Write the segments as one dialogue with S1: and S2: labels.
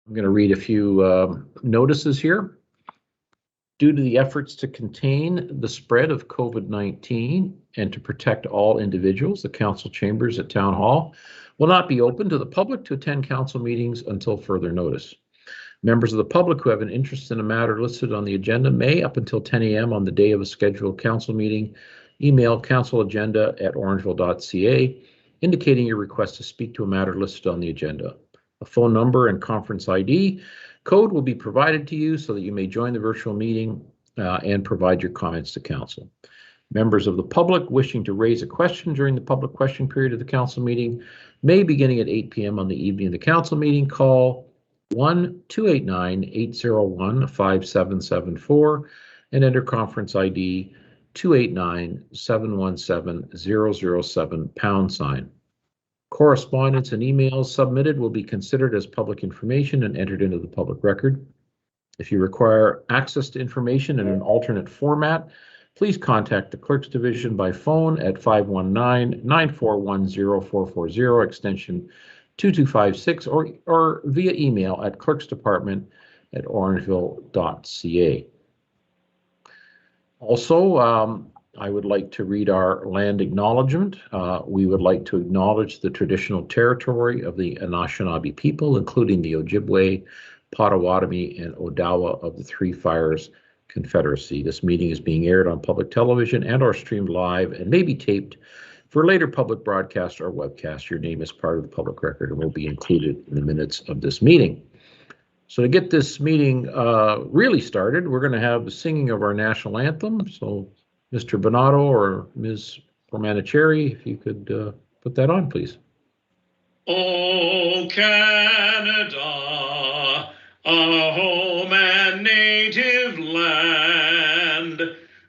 S1: I'm going to read a few notices here. Due to the efforts to contain the spread of COVID-19 and to protect all individuals, the council chambers at Town Hall will not be open to the public to attend council meetings until further notice. Members of the public who have an interest in a matter listed on the agenda may, up until 10 a.m. on the day of a scheduled council meeting, email councilagenda@orangeville.ca indicating your request to speak to a matter listed on the agenda. A phone number and conference ID code will be provided to you so that you may join the virtual meeting and provide your comments to council. Members of the public wishing to raise a question during the public question period of the council meeting may, beginning at 8 p.m. on the evening of the council meeting, call 1-289-801-5774 and enter conference ID 289-717-007 #. Correspondence and emails submitted will be considered as public information and entered into the public record. If you require access to information in an alternate format, please contact the Clerks Division by phone at 519-941-0440 extension 2256 or via email at clerksdepartment@orangeville.ca. Also, I would like to read our land acknowledgement. We would like to acknowledge the traditional territory of the Anishinaabe people, including the Ojibwe, Potawatomi, and Odawa of the Three Fires Confederacy. This meeting is being aired on public television and or streamed live and may be taped for later public broadcast or webcast. Your name is part of the public record and will be included in the minutes of this meeting. So to get this meeting really started, we're going to have the singing of our national anthem. So Mr. Bonato or Ms. Romanicherry, if you could put that on, please.
S2: Oh, Canada, our home and native land,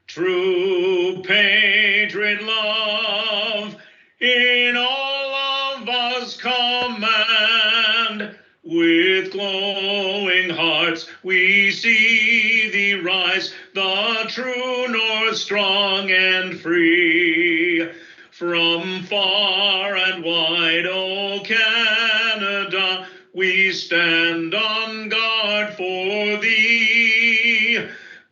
S2: true patriot love in all of us command. With glowing hearts we see thee rise, the true north strong and free. From far and wide, O Canada, we stand on guard for thee.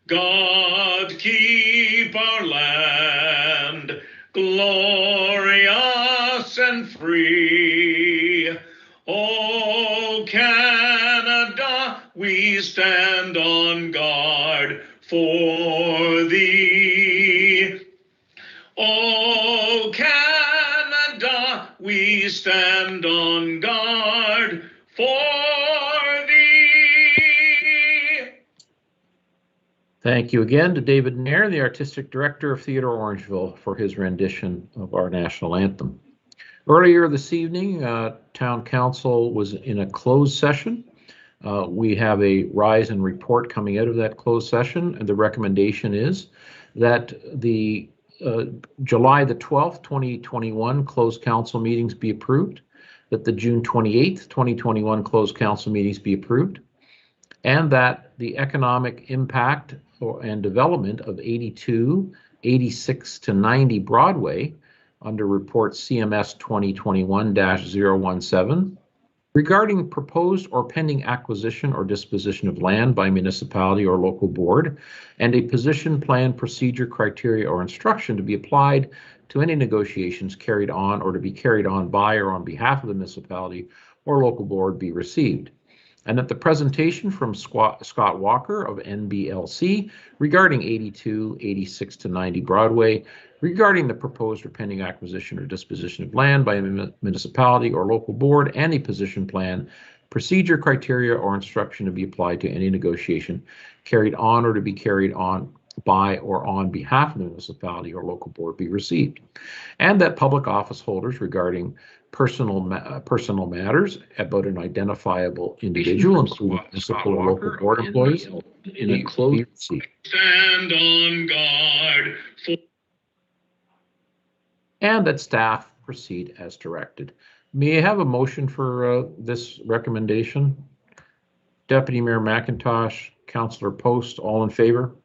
S2: God keep our land glorious and free. O Canada, we stand on guard for thee. O Canada, we stand on guard for thee.
S1: Thank you again to David Nair, the Artistic Director of Theatre Orangeville, for his rendition of our national anthem. Earlier this evening, Town Council was in a closed session. We have a rise and report coming out of that closed session, and the recommendation is that the July the 12th, 2021 closed council meetings be approved, that the June 28th, 2021 closed council meetings be approved, and that the economic impact and development of 82, 86 to 90 Broadway under report CMS 2021-017 regarding proposed or pending acquisition or disposition of land by municipality or local board, and a position, plan, procedure, criteria, or instruction to be applied to any negotiations carried on or to be carried on by or on behalf of the municipality or local board be received. And that the presentation from Scott Walker of NBLC regarding 82, 86 to 90 Broadway regarding the proposed or pending acquisition or disposition of land by a municipality or local board and a position, plan, procedure, criteria, or instruction to be applied to any negotiation carried on or to be carried on by or on behalf of the municipality or local board be received. And that public office holders regarding personal matters about an identifiable individual, including municipal or local board employees, in a closed seat.
S2: Stand on guard for.
S1: And that staff proceed as directed. May I have a motion for this recommendation? Deputy Mayor McIntosh, Councillor Post, all in favor?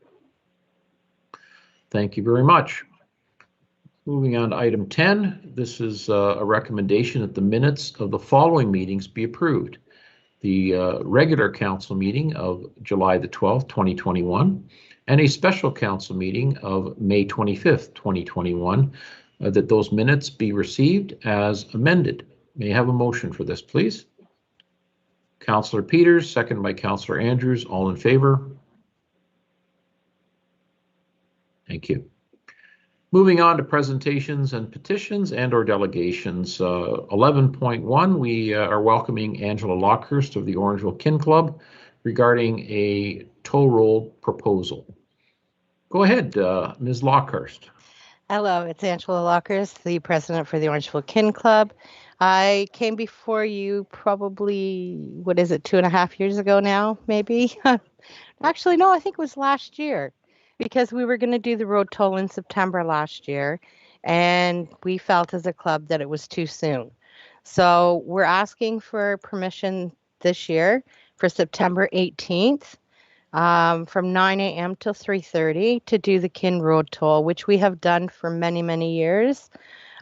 S1: Thank you very much. Moving on to item 10, this is a recommendation that the minutes of the following meetings be approved. the regular council meeting of July the 12th, 2021, and a special council meeting of May 25th, 2021, that those minutes be received as amended. May I have a motion for this, please? Councillor Peters, second by Councillor Andrews. All in favor? Thank you. Moving on to presentations and petitions and/or delegations. 11.1, we are welcoming Angela Lockhurst of the Orangeville Kin Club regarding a toll road proposal. Go ahead, Ms. Lockhurst.
S3: Hello, it's Angela Lockhurst, the president for the Orangeville Kin Club. I came before you probably, 2.5 years ago now, maybe? Actually, no, I think it was last year, because we were going to do the road toll in September last year, and we felt as a club that it was too soon. So we're asking for permission this year for September 18th. From 9 a.m. till 3:30 to do the Kin Road toll, which we have done for many, many years.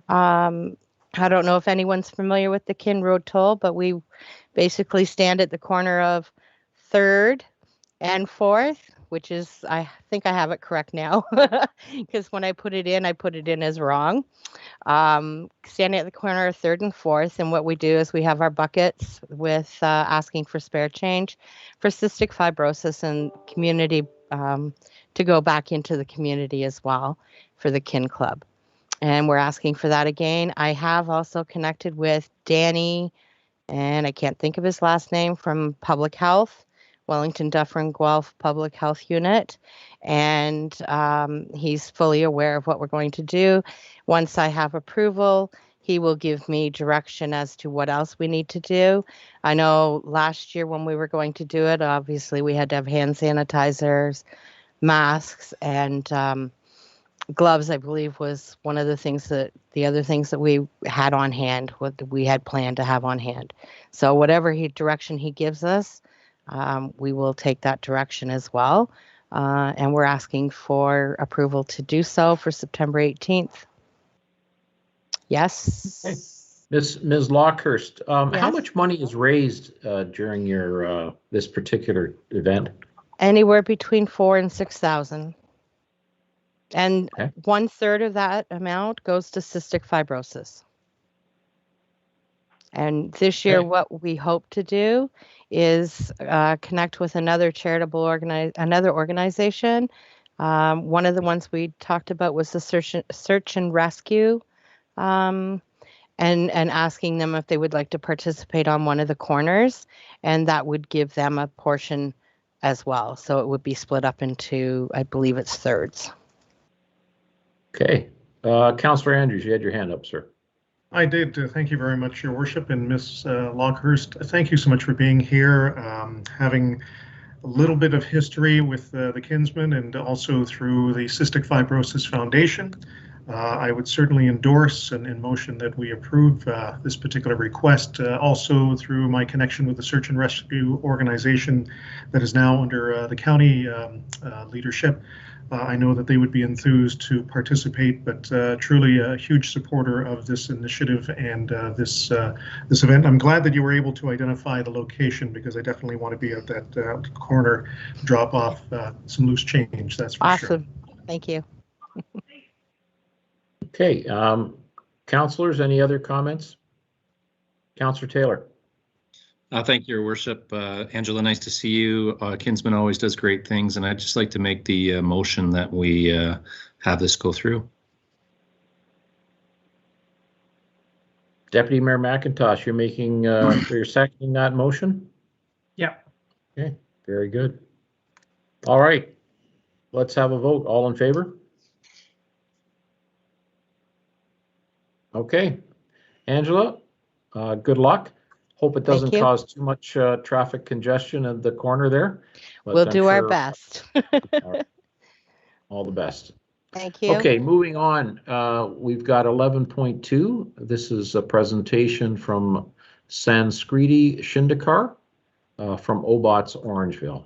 S3: I don't know if anyone's familiar with the Kin Road toll, but we basically stand at the corner of 3rd and 4th, which is, I think I have it correct now, because when I put it in as wrong. Standing at the corner of 3rd and 4th, and what we do is we have our buckets with asking for spare change for cystic fibrosis and community to go back into the community as well for the Kin Club. And we're asking for that again. I have also connected with Danny, and I can't think of his last name, from Public Health, Wellington Dufferin Guelph Public Health Unit, and he's fully aware of what we're going to do. Once I have approval, he will give me direction as to what else we need to do. I know last year when we were going to do it, obviously we had to have hand sanitizers, masks, and gloves, I believe, was one of the other things that we had on hand, what we had planned to have on hand. So whatever direction he gives us, we will take that direction as well. And we're asking for approval to do so for September 18th. Yes.
S1: Okay. Ms. Lockhurst,
S3: Yes.
S1: How much money is raised during your this particular event?
S3: Anywhere between 4,000 and 6,000. And
S1: Okay.
S3: 1/3 of that amount goes to cystic fibrosis. And this year,
S1: Okay.
S3: what we hope to do is connect with another charitable organization. One of the ones we talked about was the search and rescue, and asking them if they would like to participate on one of the corners, and that would give them a portion as well. So it would be split up into, I believe it's thirds.
S1: Okay. Councillor Andrews, you had your hand up, sir.
S4: I did. Thank you very much, Your Worship, and Ms. Lockhurst. Thank you so much for being here, having a little bit of history with the Kinsmen and also through the Cystic Fibrosis Foundation. I would certainly endorse and motion that we approve this particular request. Also through my connection with the Search and Rescue organization that is now under the county leadership. I know that they would be enthused to participate, but truly a huge supporter of this initiative and this event. I'm glad that you were able to identify the location, because I definitely want to be at that corner, drop off some loose change, that's for sure.
S3: Awesome. Thank you.
S1: Okay. Councillors, any other comments? Councillor Taylor.
S5: Thank you, Your Worship. Angela, nice to see you. Kinsman always does great things, and I'd just like to make the motion that we have this go through.
S1: Deputy Mayor McIntosh, you're making, you're seconding that motion?
S6: Yeah.
S1: Okay, very good. All right, let's have a vote. All in favor? Okay, Angela, good luck. Hope it doesn't cause too much traffic congestion at the corner there.
S3: We'll do our best.
S1: All the best.
S3: Thank you.
S1: Okay, moving on. We've got 11.2. This is a presentation from Sanskriti Shindekar from Obots, Orangeville.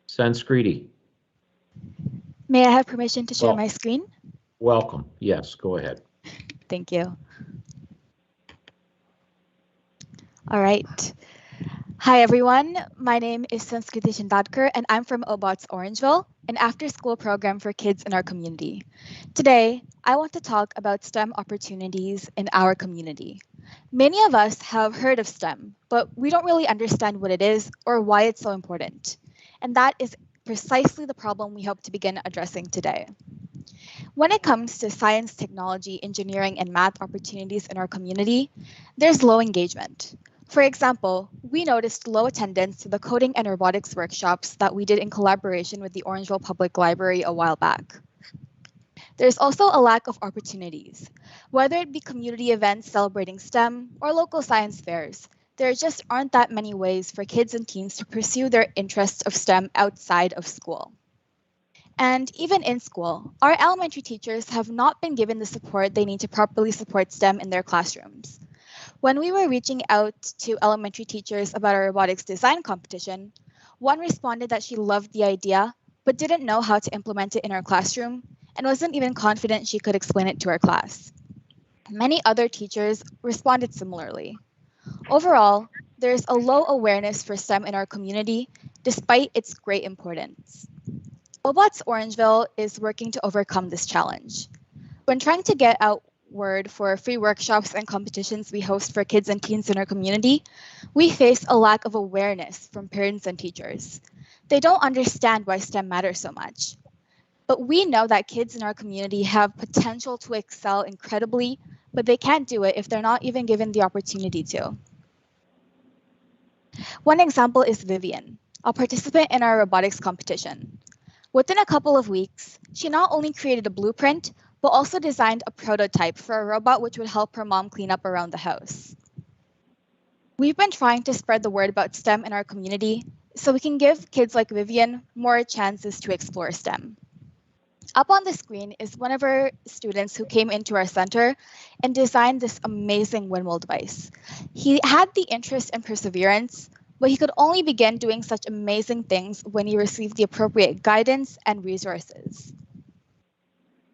S1: Sanskriti.
S7: May I have permission to share my screen?
S1: Welcome. Yes, go ahead.
S7: Thank you. All right. Hi everyone, my name is Sanskriti Shindadkar and I'm from OBOTS Orangeville, an after-school program for kids in our community. Today, I want to talk about STEM opportunities in our community. Many of us have heard of STEM, but we don't really understand what it is or why it's so important. And that is precisely the problem we hope to begin addressing today. When it comes to science, technology, engineering, and math opportunities in our community, there's low engagement. For example, we noticed low attendance to the coding and robotics workshops that we did in collaboration with the Orangeville Public Library a while back. There's also a lack of opportunities. Whether it be community events celebrating STEM or local science fairs, there just aren't that many ways for kids and teens to pursue their interests of STEM outside of school. And even in school, our elementary teachers have not been given the support they need to properly support STEM in their classrooms. When we were reaching out to elementary teachers about our robotics design competition, one responded that she loved the idea, but didn't know how to implement it in her classroom and wasn't even confident she could explain it to her class. Many other teachers responded similarly. Overall, there's a low awareness for STEM in our community, despite its great importance. OBOTS Orangeville is working to overcome this challenge. When trying to get out word for free workshops and competitions we host for kids and teens in our community, we face a lack of awareness from parents and teachers. They don't understand why STEM matters so much. But we know that kids in our community have potential to excel incredibly, but they can't do it if they're not even given the opportunity to. One example is Vivian, a participant in our robotics competition. Within a couple of weeks, she not only created a blueprint, but also designed a prototype for a robot which would help her mom clean up around the house. We've been trying to spread the word about STEM in our community so we can give kids like Vivian more chances to explore STEM. Up on the screen is one of our students who came into our center and designed this amazing windmill device. He had the interest and perseverance, but he could only begin doing such amazing things when he received the appropriate guidance and resources.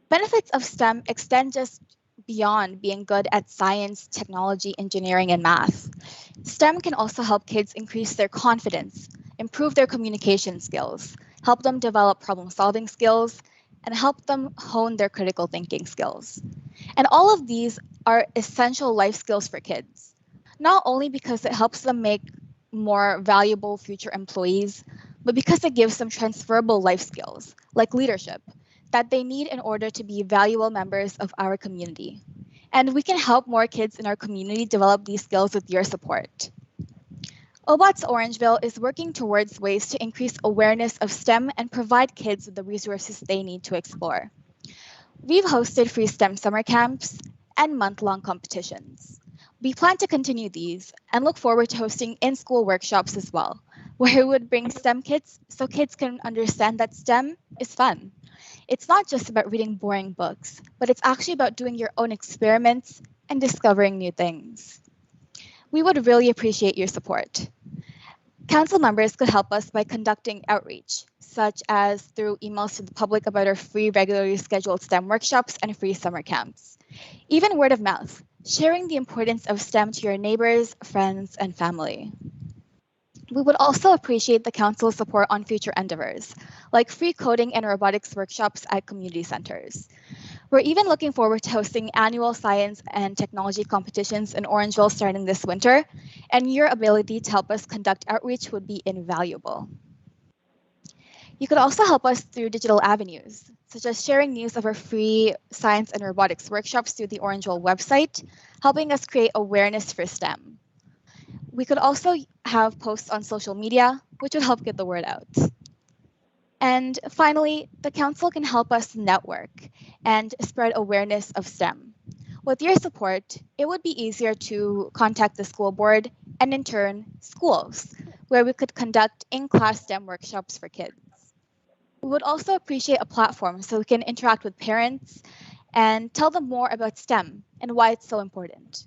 S7: Benefits of STEM extend just beyond being good at science, technology, engineering, and math. STEM can also help kids increase their confidence, improve their communication skills, help them develop problem-solving skills, and help them hone their critical thinking skills. And all of these are essential life skills for kids, not only because it helps them make more valuable future employees, but because it gives them transferable life skills, like leadership, that they need in order to be valuable members of our community. And we can help more kids in our community develop these skills with your support. OBOTS Orangeville is working towards ways to increase awareness of STEM and provide kids with the resources they need to explore. We've hosted free STEM summer camps and month-long competitions. We plan to continue these and look forward to hosting in-school workshops as well, where we would bring STEM kits so kids can understand that STEM is fun. It's not just about reading boring books, but it's actually about doing your own experiments and discovering new things. We would really appreciate your support. Council members could help us by conducting outreach, such as through emails to the public about our free regularly scheduled STEM workshops and free summer camps. Even word of mouth, sharing the importance of STEM to your neighbors, friends, and family. We would also appreciate the Council's support on future endeavors, like free coding and robotics workshops at community centers. We're even looking forward to hosting annual science and technology competitions in Orangeville starting this winter, and your ability to help us conduct outreach would be invaluable. You could also help us through digital avenues, such as sharing news of our free science and robotics workshops through the Orangeville website, helping us create awareness for STEM. We could also have posts on social media, which would help get the word out. And finally, the Council can help us network and spread awareness of STEM. With your support, it would be easier to contact the school board and in turn, schools, where we could conduct in-class STEM workshops for kids. We would also appreciate a platform so we can interact with parents and tell them more about STEM and why it's so important.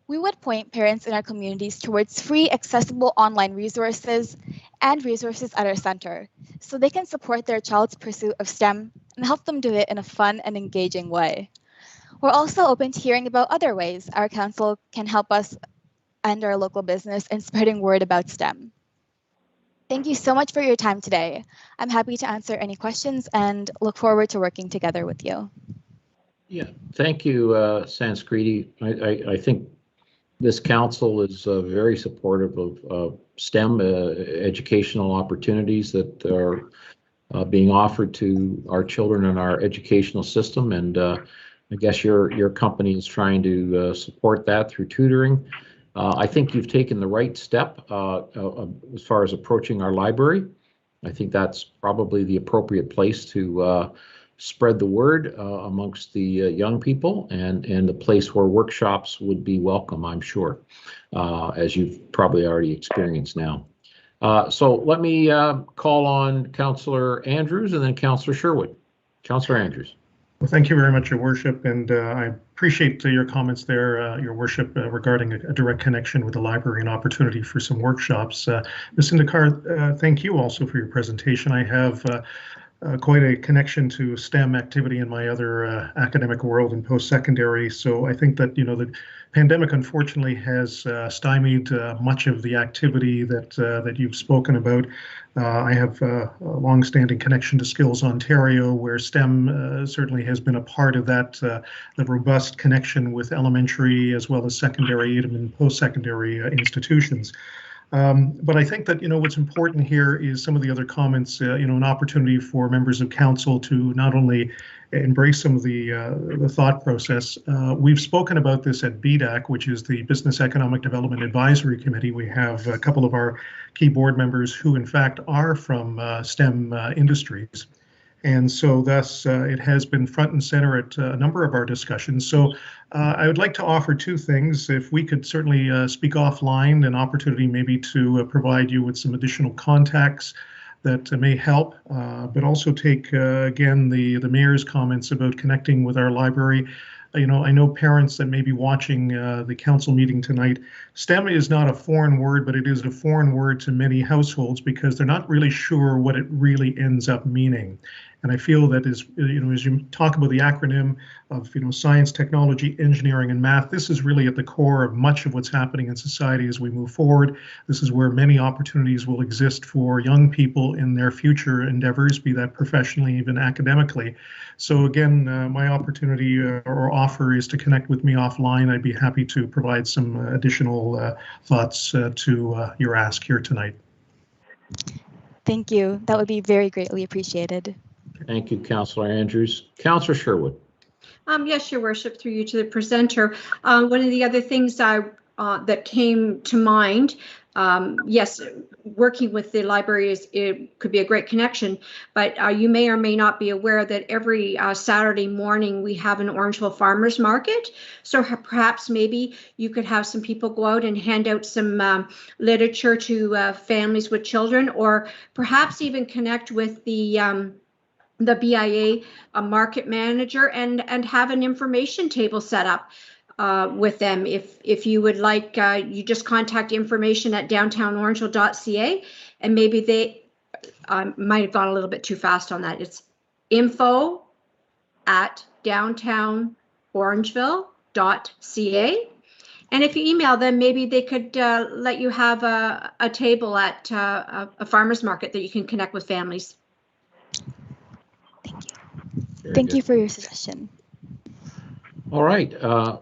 S7: We would point parents in our communities towards free, accessible online resources and resources at our center so they can support their child's pursuit of STEM and help them do it in a fun and engaging way. We're also open to hearing about other ways our council can help us and our local business and spreading word about STEM. Thank you so much for your time today. I'm happy to answer any questions and look forward to working together with you.
S1: Yeah, thank you, Sanskriti. I think this council is very supportive of STEM educational opportunities that are being offered to our children in our educational system, and I guess your company is trying to support that through tutoring. I think you've taken the right step as far as approaching our library. I think that's probably the appropriate place to spread the word amongst the young people, and the place where workshops would be welcome, I'm sure, as you've probably already experienced now. So let me call on Councillor Andrews and then Councillor Sherwood. Councillor Andrews.
S4: Well, thank you very much, Your Worship, and I appreciate your comments there, Your Worship, regarding a direct connection with the library and opportunity for some workshops. Ms. Indikar, thank you also for your presentation. I have quite a connection to STEM activity in my other academic world and post-secondary. So I think that, the pandemic unfortunately has stymied much of the activity that you've spoken about. I have a long-standing connection to Skills Ontario, where STEM certainly has been a part of that, the robust connection with elementary as well as secondary, even post-secondary institutions. But I think that, what's important here is some of the other comments, an opportunity for members of council to not only embrace some of the thought process. We've spoken about this at BDAC, which is the Business Economic Development Advisory Committee. We have a couple of our key board members who, in fact, are from STEM industries. And so thus it has been front and center at a number of our discussions. So I would like to offer two things. If we could certainly speak offline, an opportunity maybe to provide you with some additional contacts that may help, but also take, again, the mayor's comments about connecting with our library. I know parents that may be watching the council meeting tonight. STEM is not a foreign word, but it is a foreign word to many households because they're not really sure what it really ends up meaning. And I feel that as you talk about the acronym of science, technology, engineering, and math, this is really at the core of much of what's happening in society as we move forward. This is where many opportunities will exist for young people in their future endeavors, be that professionally, even academically. So again, my opportunity or offer is to connect with me offline. I'd be happy to provide some additional thoughts to your ask here tonight.
S7: Thank you. That would be very greatly appreciated.
S1: Thank you, Councillor Andrews. Councillor Sherwood.
S6: Yes, Your Worship, through you to the presenter. One of the other things that came to mind, yes, working with the library it could be a great connection, but you may or may not be aware that every Saturday morning we have an Orangeville Farmers Market. So perhaps maybe you could have some people go out and hand out some literature to families with children, or perhaps even connect with the BIA market manager and have an information table set up with them. If you would like, you just contact information at downtownorangeville.ca, and maybe they might have gone a little bit too fast on that. It's info@downtownorangeville.ca. And if you email them, maybe they could let you have a table at a farmer's market that you can connect with families.
S7: Thank you for your suggestion.
S1: All right.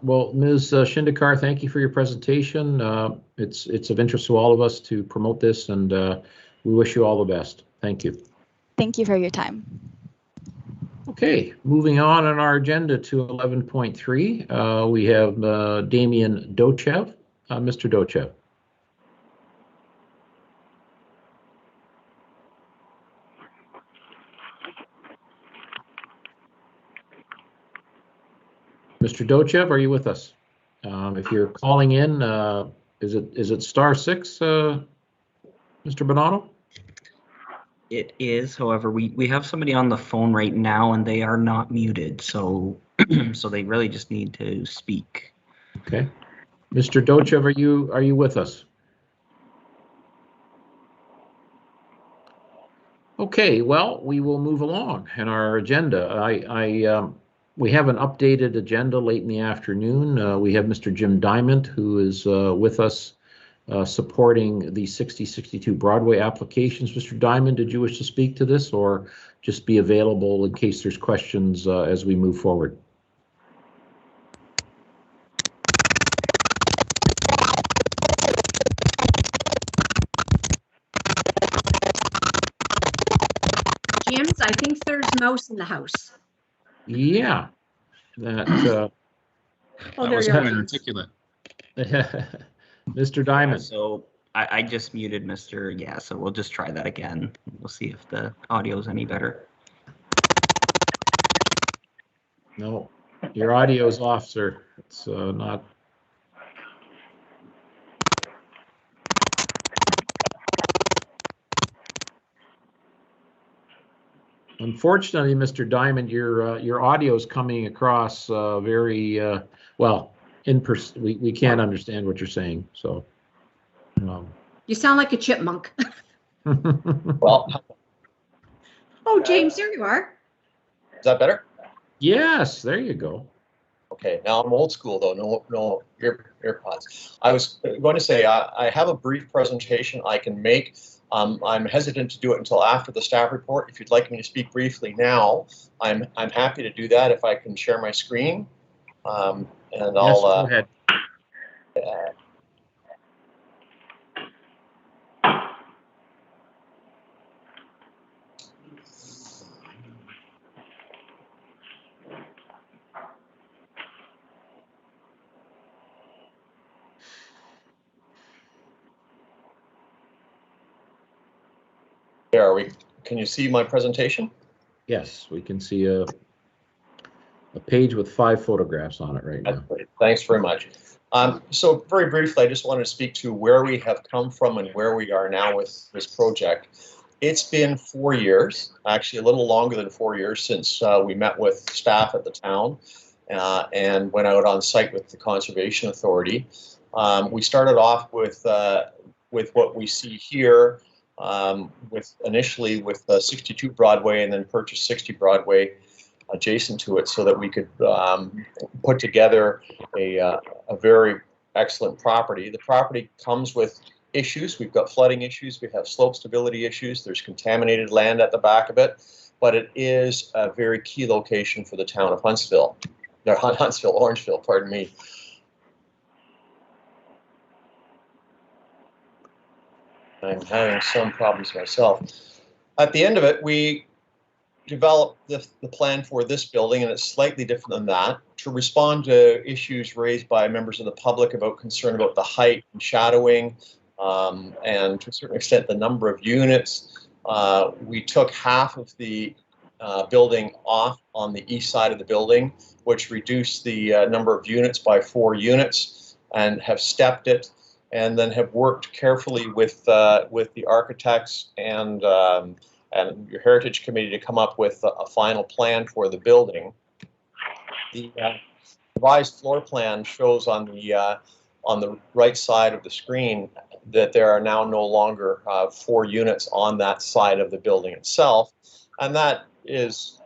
S1: Well, Ms. Shindikar, thank you for your presentation. It's of interest to all of us to promote this, and we wish you all the best. Thank you.
S7: Thank you for your time.
S1: Okay, moving on our agenda to 11.3, we have Damian Dochev. Mr. Dochev. Mr. Dochev, are you with us? If you're calling in, is it *6, Mr. Bonato?
S8: It is, however, we have somebody on the phone right now and they are not muted, so so they really just need to speak.
S1: Okay. Mr. Dochev, are you with us? Okay, well, we will move along in our agenda. We have an updated agenda late in the afternoon. We have Mr. Jim Diamond, who is with us supporting the 6062 Broadway applications. Mr. Diamond, did you wish to speak to this or just be available in case there's questions as we move forward?
S6: James, I think there's mouse in the house.
S1: Yeah, that
S6: Oh,
S5: That
S6: there
S5: was
S6: you
S5: quite
S6: are.
S5: articulate.
S1: Mr. Diamond.
S8: So I just muted Mr. Yeah, so we'll just try that again. We'll see if the audio is any better.
S1: No, your audio is off, sir. It's not. Unfortunately, Mr. Diamond, your audio is coming across very well. We can't understand what you're saying. So.
S6: You sound like a chipmunk.
S9: Well,
S6: Oh, James, there you are.
S9: is that better?
S1: Yes, there you go.
S9: Okay, now I'm old school though, no earpods. I was going to say, I have a brief presentation I can make. I'm hesitant to do it until after the staff report. If you'd like me to speak briefly now, I'm happy to do that if I can share my screen. And
S1: Yes,
S9: I'll
S1: go ahead.
S9: there are we. Can you see my presentation?
S1: Yes, we can see a page with 5 photographs on it right
S9: That's
S1: now.
S9: great. Thanks very much. So very briefly, I just wanted to speak to where we have come from and where we are now with this project. It's been 4 years, actually a little longer than 4 years since we met with staff at the town and went out on site with the Conservation Authority. We started off with what we see here, initially with 62 Broadway and then purchased 60 Broadway adjacent to it so that we could put together a very excellent property. The property comes with issues. We've got flooding issues. We have slope stability issues. There's contaminated land at the back of it, but it is a very key location for the town of Huntsville. No, Huntsville, Orangeville, pardon me. I'm having some problems myself. At the end of it, we developed the plan for this building, and it's slightly different than that, to respond to issues raised by members of the public about concern about the height and shadowing, and to a certain extent the number of units. We took half of the building off on the east side of the building, which reduced the number of units by 4 units, and have stepped it, and then have worked carefully with the architects and your Heritage Committee to come up with a final plan for the building. The revised floor plan shows on the right side of the screen that there are now no longer 4 units on that side of the building itself, and that is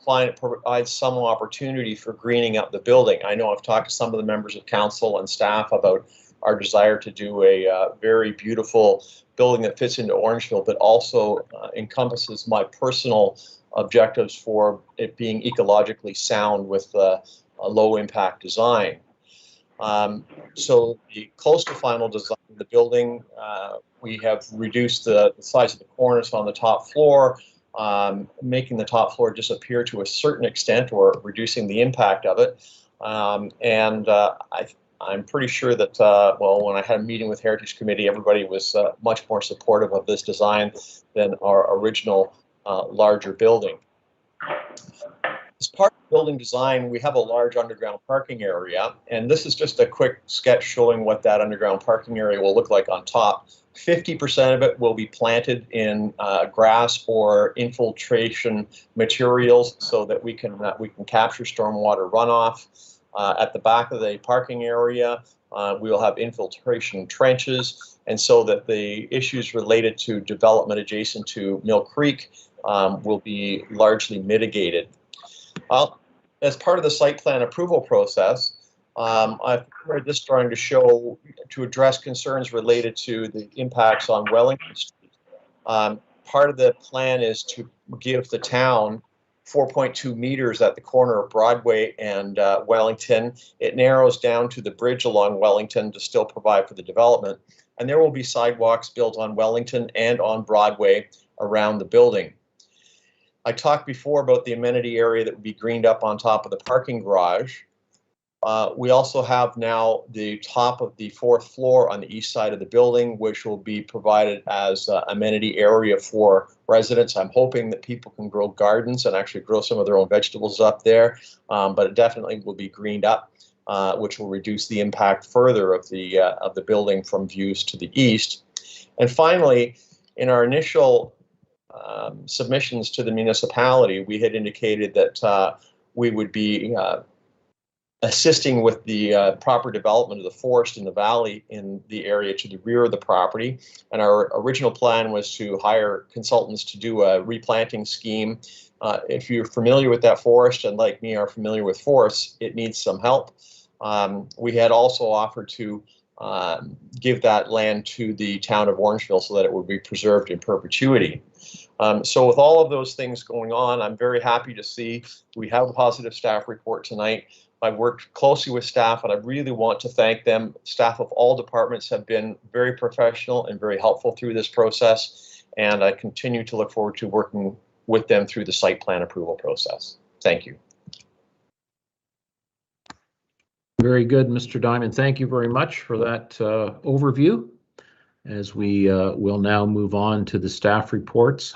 S9: fine. It provides some opportunity for greening up the building. I know I've talked to some of the members of council and staff about our desire to do a very beautiful building that fits into Orangeville, but also encompasses my personal objectives for it being ecologically sound with a low impact design. So close to final design of the building, we have reduced the size of the cornice on the top floor, making the top floor disappear to a certain extent or reducing the impact of it. I'm pretty sure that, well, when I had a meeting with Heritage Committee, everybody was much more supportive of this design than our original larger building. As part of building design, we have a large underground parking area, and this is just a quick sketch showing what that underground parking area will look like on top. 50% of it will be planted in grass or infiltration materials so that we can capture stormwater runoff. At the back of the parking area, we will have infiltration trenches, and so that the issues related to development adjacent to Mill Creek will be largely mitigated. as part of the site plan approval process, I've prepared this drawing to address concerns related to the impacts on Wellington Street. Part of the plan is to give the town 4.2 meters at the corner of Broadway and Wellington. It narrows down to the bridge along Wellington to still provide for the development. And there will be sidewalks built on Wellington and on Broadway around the building. I talked before about the amenity area that would be greened up on top of the parking garage. We also have now the top of the 4th floor on the east side of the building, which will be provided as amenity area for residents. I'm hoping that people can grow gardens and actually grow some of their own vegetables up there, but it definitely will be greened up, which will reduce the impact further of the building from views to the east. And finally, in our initial submissions to the municipality, we had indicated that we would be assisting with the proper development of the forest in the valley in the area to the rear of the property. And our original plan was to hire consultants to do a replanting scheme. If you're familiar with that forest and like me are familiar with forests, it needs some help. We had also offered to give that land to the town of Orangeville so that it would be preserved in perpetuity. So with all of those things going on, I'm very happy to see we have a positive staff report tonight. I've worked closely with staff, and I really want to thank them. Staff of all departments have been very professional and very helpful through this process, and I continue to look forward to working with them through the site plan approval process. Thank you.
S1: Very good, Mr. Diamond. Thank you very much for that overview. As we will now move on to the staff reports.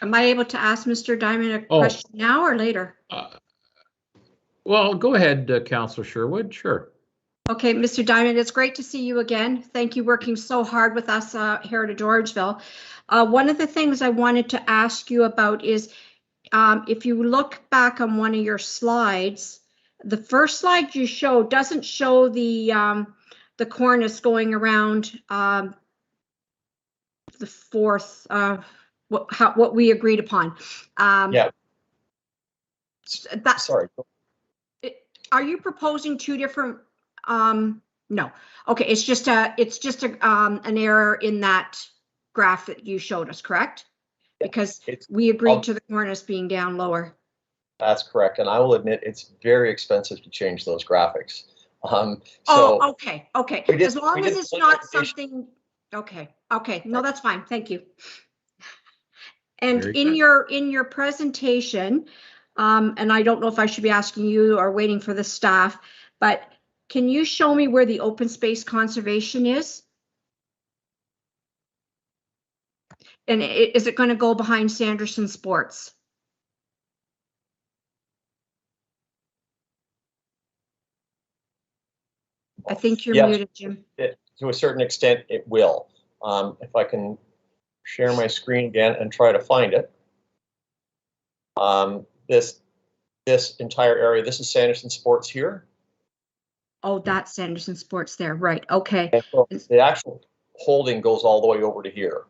S6: Am I able to ask Mr. Diamond a question now or later?
S1: Well, go ahead, Councillor Sherwood. Sure.
S6: Okay, Mr. Diamond, it's great to see you again. Thank you working so hard with us here at Orangeville. One of the things I wanted to ask you about is if you look back on one of your slides, the first slide you showed doesn't show the cornice going around the 4th, what we agreed upon.
S9: Yeah. Sorry.
S6: Are you proposing two different? No. Okay, it's just an error in that graph that you showed us, correct? Because we agreed to the cornice being down lower.
S9: That's correct, and I will admit it's very expensive to change those graphics.
S6: Okay. As long as it's not something. Okay. No, that's fine. Thank you. And in your presentation, and I don't know if I should be asking you or waiting for the staff, but can you show me where the open space conservation is? And is it going to go behind Sanderson Sports? I think you're muted, Jim.
S9: To a certain extent, it will. If I can share my screen again and try to find it. This entire area, this is Sanderson Sports here.
S6: Oh, that's Sanderson Sports there, right? Okay.
S9: And so the actual holding goes all the way over to here.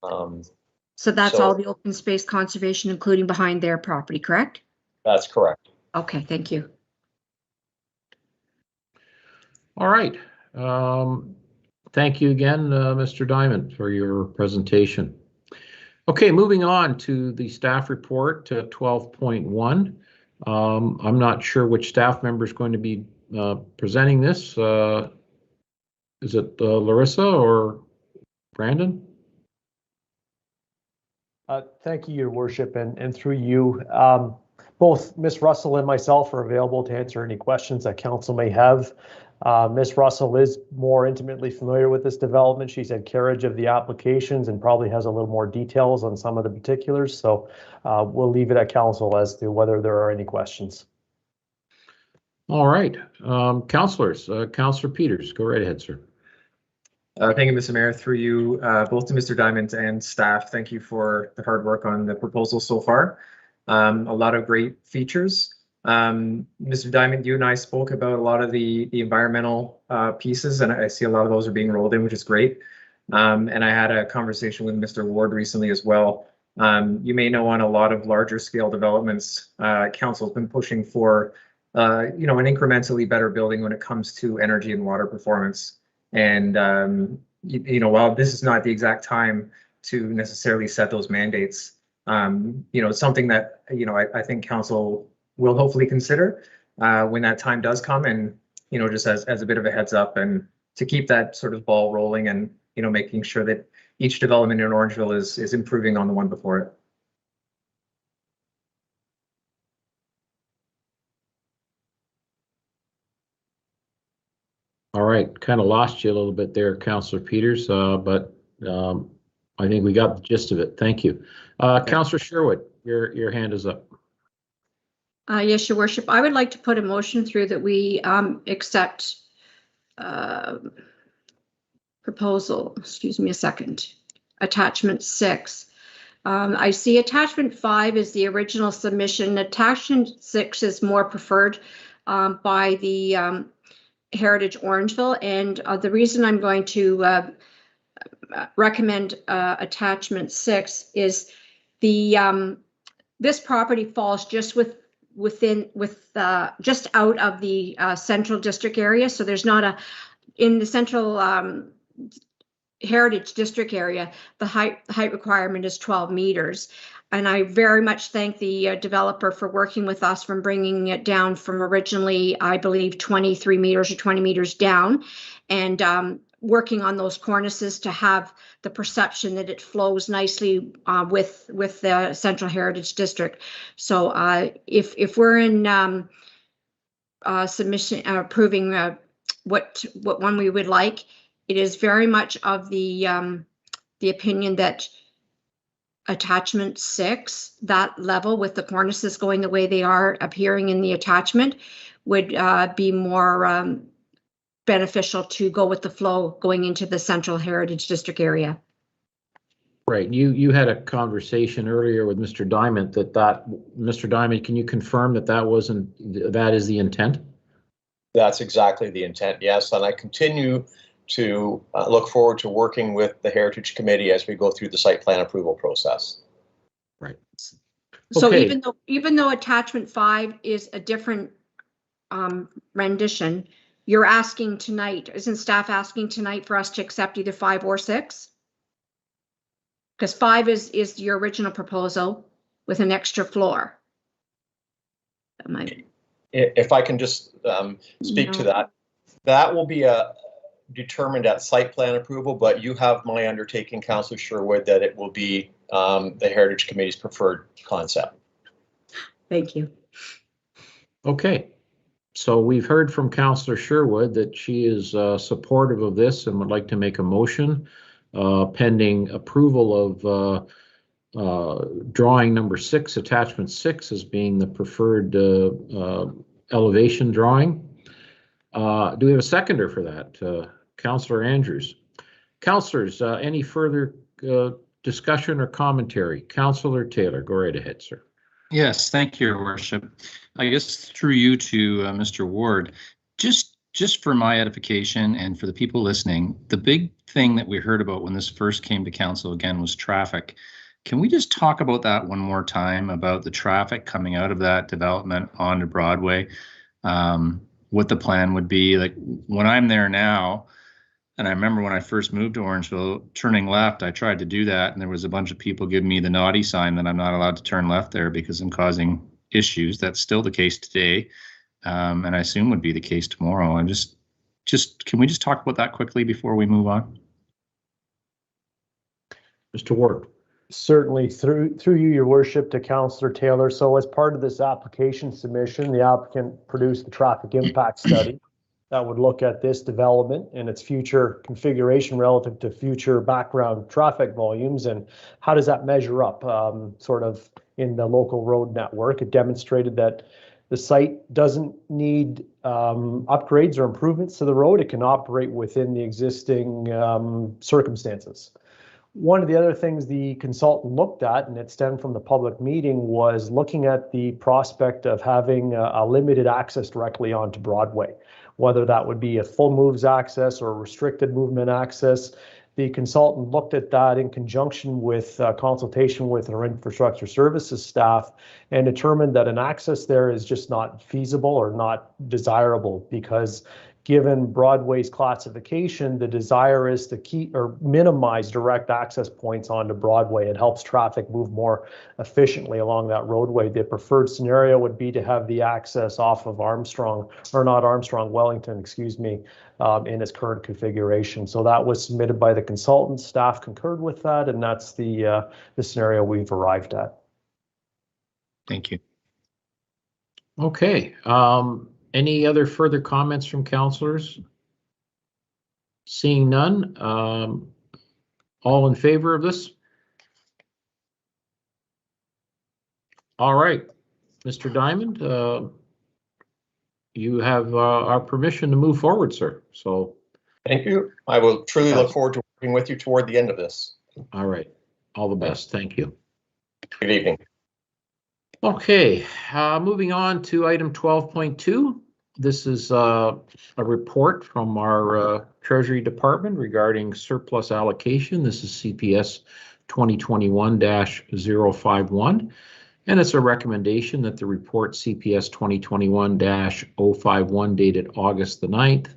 S6: So that's all the open space conservation, including behind their property, correct?
S9: That's correct.
S6: Okay, thank you.
S1: All right. Thank you again, Mr. Diamond, for your presentation. Okay, moving on to the staff report to 12.1. I'm not sure which staff member is going to be presenting this. Is it Larissa or Brandon?
S10: Thank you, Your Worship, and through you, both Ms. Russell and myself are available to answer any questions that council may have. Ms. Russell is more intimately familiar with this development. She's had carriage of the applications and probably has a little more details on some of the particulars. So we'll leave it at council as to whether there are any questions.
S1: All right, councillors, Councillor Peters, go right ahead, sir.
S11: Thank you, Mr. Mayor. Through you, both to Mr. Diamond and staff, thank you for the hard work on the proposal so far. A lot of great features. Mr. Diamond, you and I spoke about a lot of the environmental pieces, and I see a lot of those are being rolled in, which is great. And I had a conversation with Mr. Ward recently as well. You may know on a lot of larger scale developments, council's been pushing for an incrementally better building when it comes to energy and water performance. And while this is not the exact time to necessarily set those mandates, something that I think council will hopefully consider when that time does come, and just as a bit of a heads up, and to keep that sort of ball rolling, and making sure that each development in Orangeville is improving on the one before it.
S1: All right, kind of lost you a little bit there, Councillor Peters, but I think we got the gist of it. Thank you. Councillor Sherwood, your hand is up.
S6: Yes, Your Worship. I would like to put a motion through that we accept proposal, excuse me a second, attachment 6. I see attachment 5 is the original submission. Attachment 6 is more preferred by the Heritage Orangeville, and the reason I'm going to recommend attachment 6 is the this property falls just just out of the central district area, so there's not in the central Heritage District area, the height requirement is 12 meters. And I very much thank the developer for working with us from bringing it down from originally, I believe, 23 meters or 20 meters down, and working on those cornices to have the perception that it flows nicely with the Central Heritage District. So if we're in submission approving what one we would like, it is very much of the opinion that attachment 6, that level with the cornices going the way they are appearing in the attachment, would be more beneficial to go with the flow going into the Central Heritage District area.
S1: Right. You had a conversation earlier with Mr. Diamond Mr. Diamond, can you confirm that is the intent?
S9: That's exactly the intent, yes. And I continue to look forward to working with the Heritage Committee as we go through the site plan approval process.
S1: Right.
S6: So
S1: okay.
S6: even though attachment 5 is a different rendition, you're asking tonight, isn't staff asking tonight for us to accept either 5 or 6? Because 5 is your original proposal with an extra floor.
S9: If I can just speak to that, that will be determined at site plan approval, but you have my undertaking, Councillor Sherwood, that it will be the Heritage Committee's preferred concept.
S6: Thank you.
S1: Okay. So we've heard from Councillor Sherwood that she is supportive of this and would like to make a motion pending approval of drawing number 6, attachment 6, as being the preferred elevation drawing. Do we have a seconder for that? Councillor Andrews. Councillors, any further discussion or commentary? Councillor Taylor, go right ahead, sir.
S5: Yes, thank you, Your Worship. I guess through you to Mr. Ward, just for my edification and for the people listening, the big thing that we heard about when this first came to council again was traffic. Can we just talk about that one more time, about the traffic coming out of that development onto Broadway? What the plan would be? Like when I'm there now, and I remember when I first moved to Orangeville, turning left, I tried to do that, and there was a bunch of people giving me the naughty sign that I'm not allowed to turn left there because I'm causing issues. That's still the case today, and I assume would be the case tomorrow. And just can we just talk about that quickly before we move on?
S1: Mr. Ward.
S10: Certainly, through you, Your Worship, to Councillor Taylor. So as part of this application submission, the applicant produced the traffic impact study that would look at this development and its future configuration relative to future background traffic volumes, and how does that measure up sort of in the local road network. It demonstrated that the site doesn't need upgrades or improvements to the road. It can operate within the existing circumstances. One of the other things the consultant looked at, and it stemmed from the public meeting, was looking at the prospect of having a limited access directly onto Broadway, whether that would be a full moves access or restricted movement access. The consultant looked at that in conjunction with consultation with our infrastructure services staff and determined that an access there is just not feasible or not desirable, because given Broadway's classification, the desire is to keep or minimize direct access points onto Broadway. It helps traffic move more efficiently along that roadway. The preferred scenario would be to have the access off of Wellington, excuse me, in its current configuration. So that was submitted by the consultant. Staff concurred with that, and that's the scenario we've arrived at.
S5: Thank you.
S1: Okay. Any other further comments from councillors? Seeing none, all in favor of this? All right, Mr. Diamond, you have our permission to move forward, sir. So
S9: thank you. I will truly look forward to working with you toward the end of this.
S1: All right, all the best. Thank you.
S9: Good evening.
S1: Okay, moving on to item 12.2. This is a report from our Treasury Department regarding surplus allocation. This is CPS 2021-051, and it's a recommendation that the report CPS 2021-051 dated August the 9th,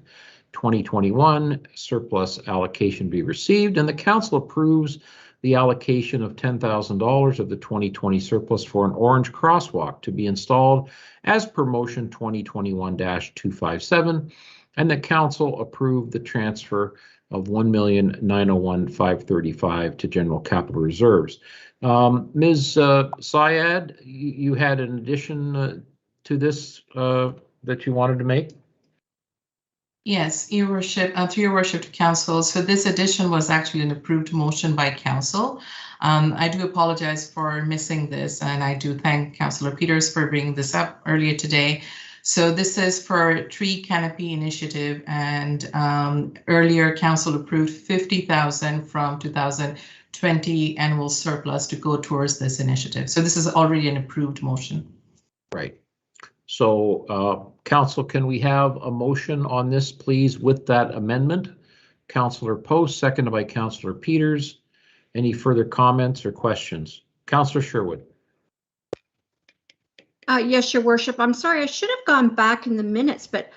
S1: 2021, surplus allocation be received, and the council approves the allocation of $10,000 of the 2020 surplus for an orange crosswalk to be installed as per motion 2021-257, and the council approved the transfer of $1,901,535 to general capital reserves. Ms. Syed, you had an addition to this that you wanted to make?
S12: Yes, Your Worship, through Your Worship to Council. So this addition was actually an approved motion by Council. I do apologize for missing this, and I do thank Councillor Peters for bringing this up earlier today. So this is for tree canopy initiative, and earlier Council approved 50,000 from 2020 annual surplus to go towards this initiative. So this is already an approved motion.
S1: Right. So, Council, can we have a motion on this, please, with that amendment? Councillor Post, seconded by Councillor Peters. Any further comments or questions? Councillor Sherwood.
S6: Yes, Your Worship. I'm sorry, I should have gone back in the minutes, but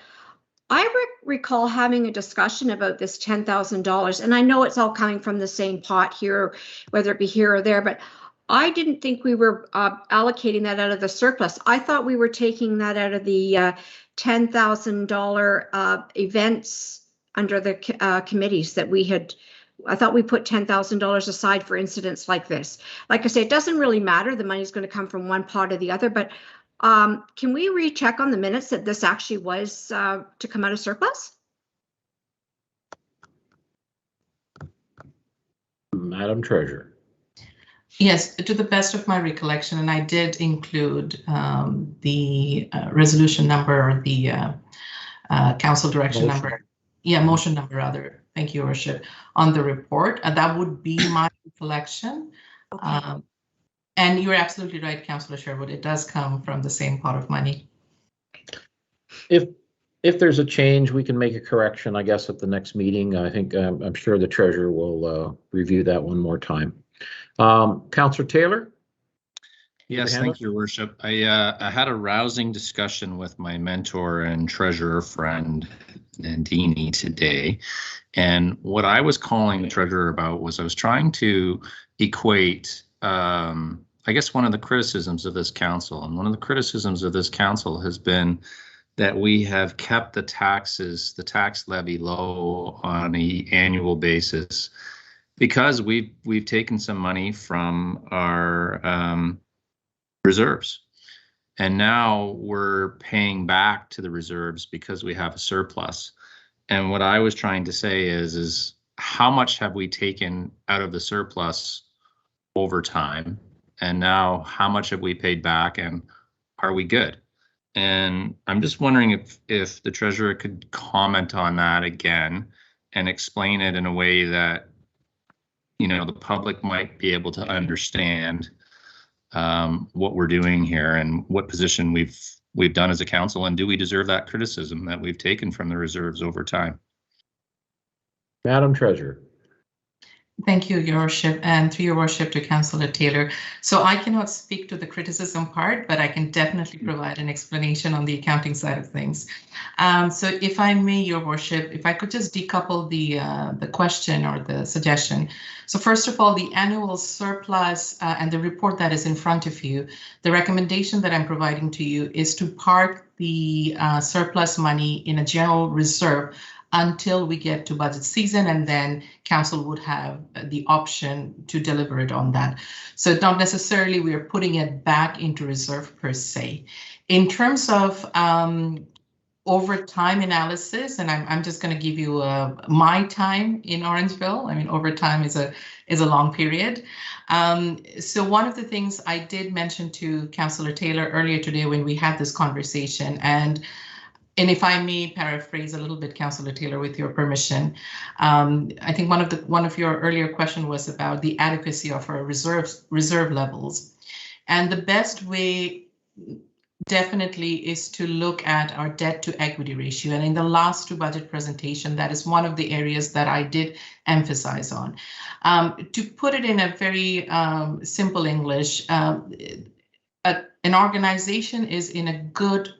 S6: I recall having a discussion about this $10,000, and I know it's all coming from the same pot here, whether it be here or there, but I didn't think we were allocating that out of the surplus. I thought we were taking that out of the $10,000 events under the committees that we had. I thought we put $10,000 aside for incidents like this. Like I say, it doesn't really matter. The money's going to come from one pot or the other, but can we recheck on the minutes that this actually was to come out of surplus?
S1: Madam Treasurer.
S12: Yes, to the best of my recollection, and I did include the resolution number, or the council direction
S1: motion
S12: number. Yeah, motion number rather. Thank you, Your Worship. On the report, that would be my recollection. Okay. And you're absolutely right, Councillor Sherwood. It does come from the same pot of money.
S1: If there's a change, we can make a correction, I guess, at the next meeting. I think I'm sure the treasurer will review that one more time. Councillor Taylor?
S5: Yes, thank you, Your Worship. I had a rousing discussion with my mentor and treasurer friend, Nandini, today. And what I was calling the treasurer about was I was trying to equate, I guess, one of the criticisms of this council. And one of the criticisms of this council has been that we have kept the tax levy low on an annual basis, because we've taken some money from our reserves, and now we're paying back to the reserves because we have a surplus. And what I was trying to say is how much have we taken out of the surplus over time, and now how much have we paid back, and are we good? And I'm just wondering if the treasurer could comment on that again and explain it in a way that, you know, the public might be able to understand what we're doing here and what position we've done as a council, and do we deserve that criticism that we've taken from the reserves over time?
S1: Madam Treasurer.
S12: Thank you, Your Worship, and through Your Worship to Councillor Taylor. So I cannot speak to the criticism part, but I can definitely provide an explanation on the accounting side of things. So if I may, Your Worship, if I could just decouple the question or the suggestion. So first of all, the annual surplus and the report that is in front of you, the recommendation that I'm providing to you is to park the surplus money in a general reserve until we get to budget season, and then council would have the option to deliver it on that. So not necessarily we are putting it back into reserve per se. In terms of overtime analysis, and I'm just going to give you my time in Orangeville. I mean, overtime is a long period. So one of the things I did mention to Councillor Taylor earlier today when we had this conversation, and if I may paraphrase a little bit, Councillor Taylor, with your permission, I think one of your earlier question was about the adequacy of our reserve levels, and the best way definitely is to look at our debt to equity ratio. And in the last two budget presentation, that is one of the areas that I did emphasize on. To put it in a very simple English, an organization is in a good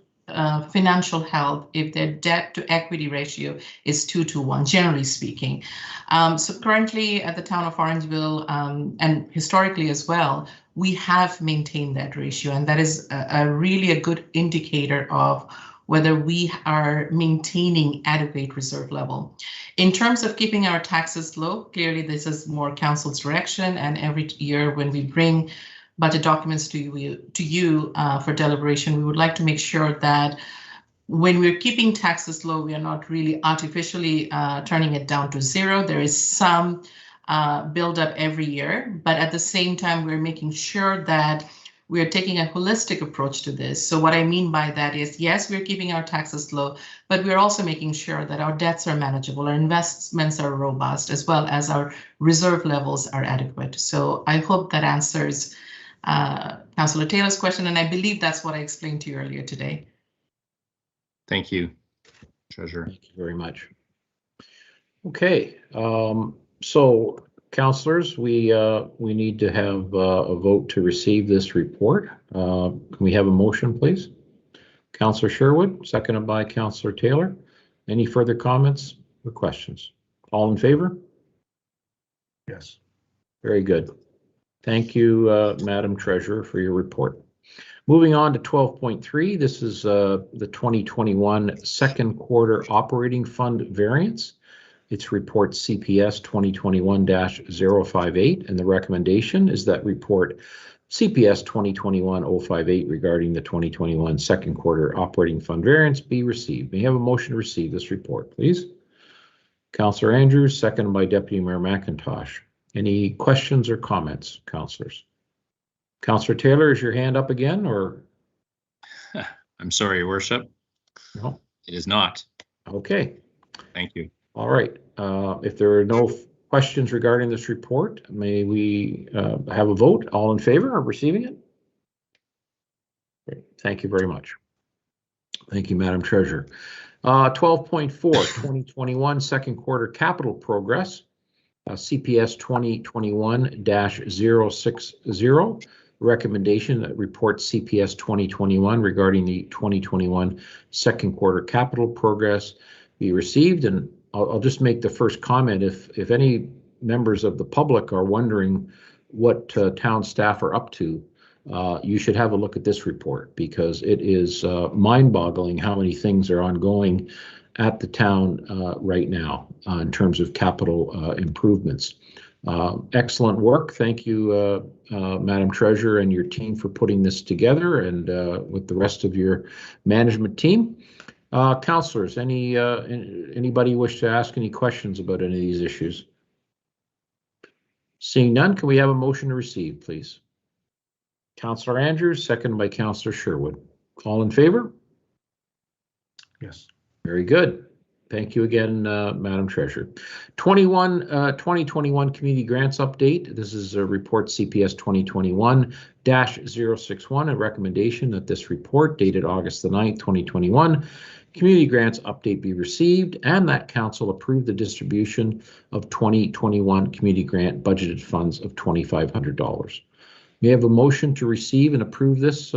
S12: financial health if their debt to equity ratio is 2-to-1, generally speaking. So currently at the town of Orangeville, and historically as well, we have maintained that ratio, and that is really a good indicator of whether we are maintaining adequate reserve level. In terms of keeping our taxes low, clearly this is more council's direction, and every year when we bring budget documents to you for deliberation, we would like to make sure that when we're keeping taxes low, we are not really artificially turning it down to zero. There is some build up every year, but at the same time, we're making sure that we're taking a holistic approach to this. So what I mean by that is, yes, we're keeping our taxes low, but we're also making sure that our debts are manageable, our investments are robust, as well as our reserve levels are adequate. So I hope that answers Councillor Taylor's question, and I believe that's what I explained to you earlier today.
S5: Thank you, Treasurer.
S1: Thank you very much. Okay, so councillors, we need to have a vote to receive this report. Can we have a motion, please? Councillor Sherwood, seconded by Councillor Taylor. Any further comments or questions? All in favor?
S4: Yes.
S1: Very good. Thank you, Madam Treasurer, for your report. Moving on to 12.3, this is the 2021 second quarter operating fund variance. It's report CPS 2021-058, and the recommendation is that report CPS 2021-058 regarding the 2021 second quarter operating fund variance be received. May I have a motion to receive this report, please? Councillor Andrews, seconded by Deputy Mayor McIntosh. Any questions or comments, councillors? Councillor Taylor, is your hand up again, or?
S5: I'm sorry, Your Worship.
S1: No.
S5: It is not.
S1: Okay.
S5: Thank you.
S1: All right. If there are no questions regarding this report, may we have a vote? All in favor of receiving it? Great. Thank you very much. Thank you, Madam Treasurer. 12.4, 2021 second quarter capital progress. CPS 2021-060, recommendation that reports CPS 2021 regarding the 2021 second quarter capital progress be received. And I'll just make the first comment. If any members of the public are wondering what town staff are up to, you should have a look at this report, because it is mind-boggling how many things are ongoing at the town right now in terms of capital improvements. Excellent work. Thank you, Madam Treasurer, and your team for putting this together, and with the rest of your management team. Councillors, anybody wish to ask any questions about any of these issues? Seeing none, can we have a motion to receive, please? Councillor Andrews, seconded by Councillor Sherwood. All in favor?
S4: Yes.
S1: Very good. Thank you again, Madam Treasurer. 2021 Community Grants Update. This is a report CPS 2021-061, a recommendation that this report dated August the 9th, 2021, community grants update be received, and that council approve the distribution of 2021 community grant budgeted funds of $2,500. May I have a motion to receive and approve this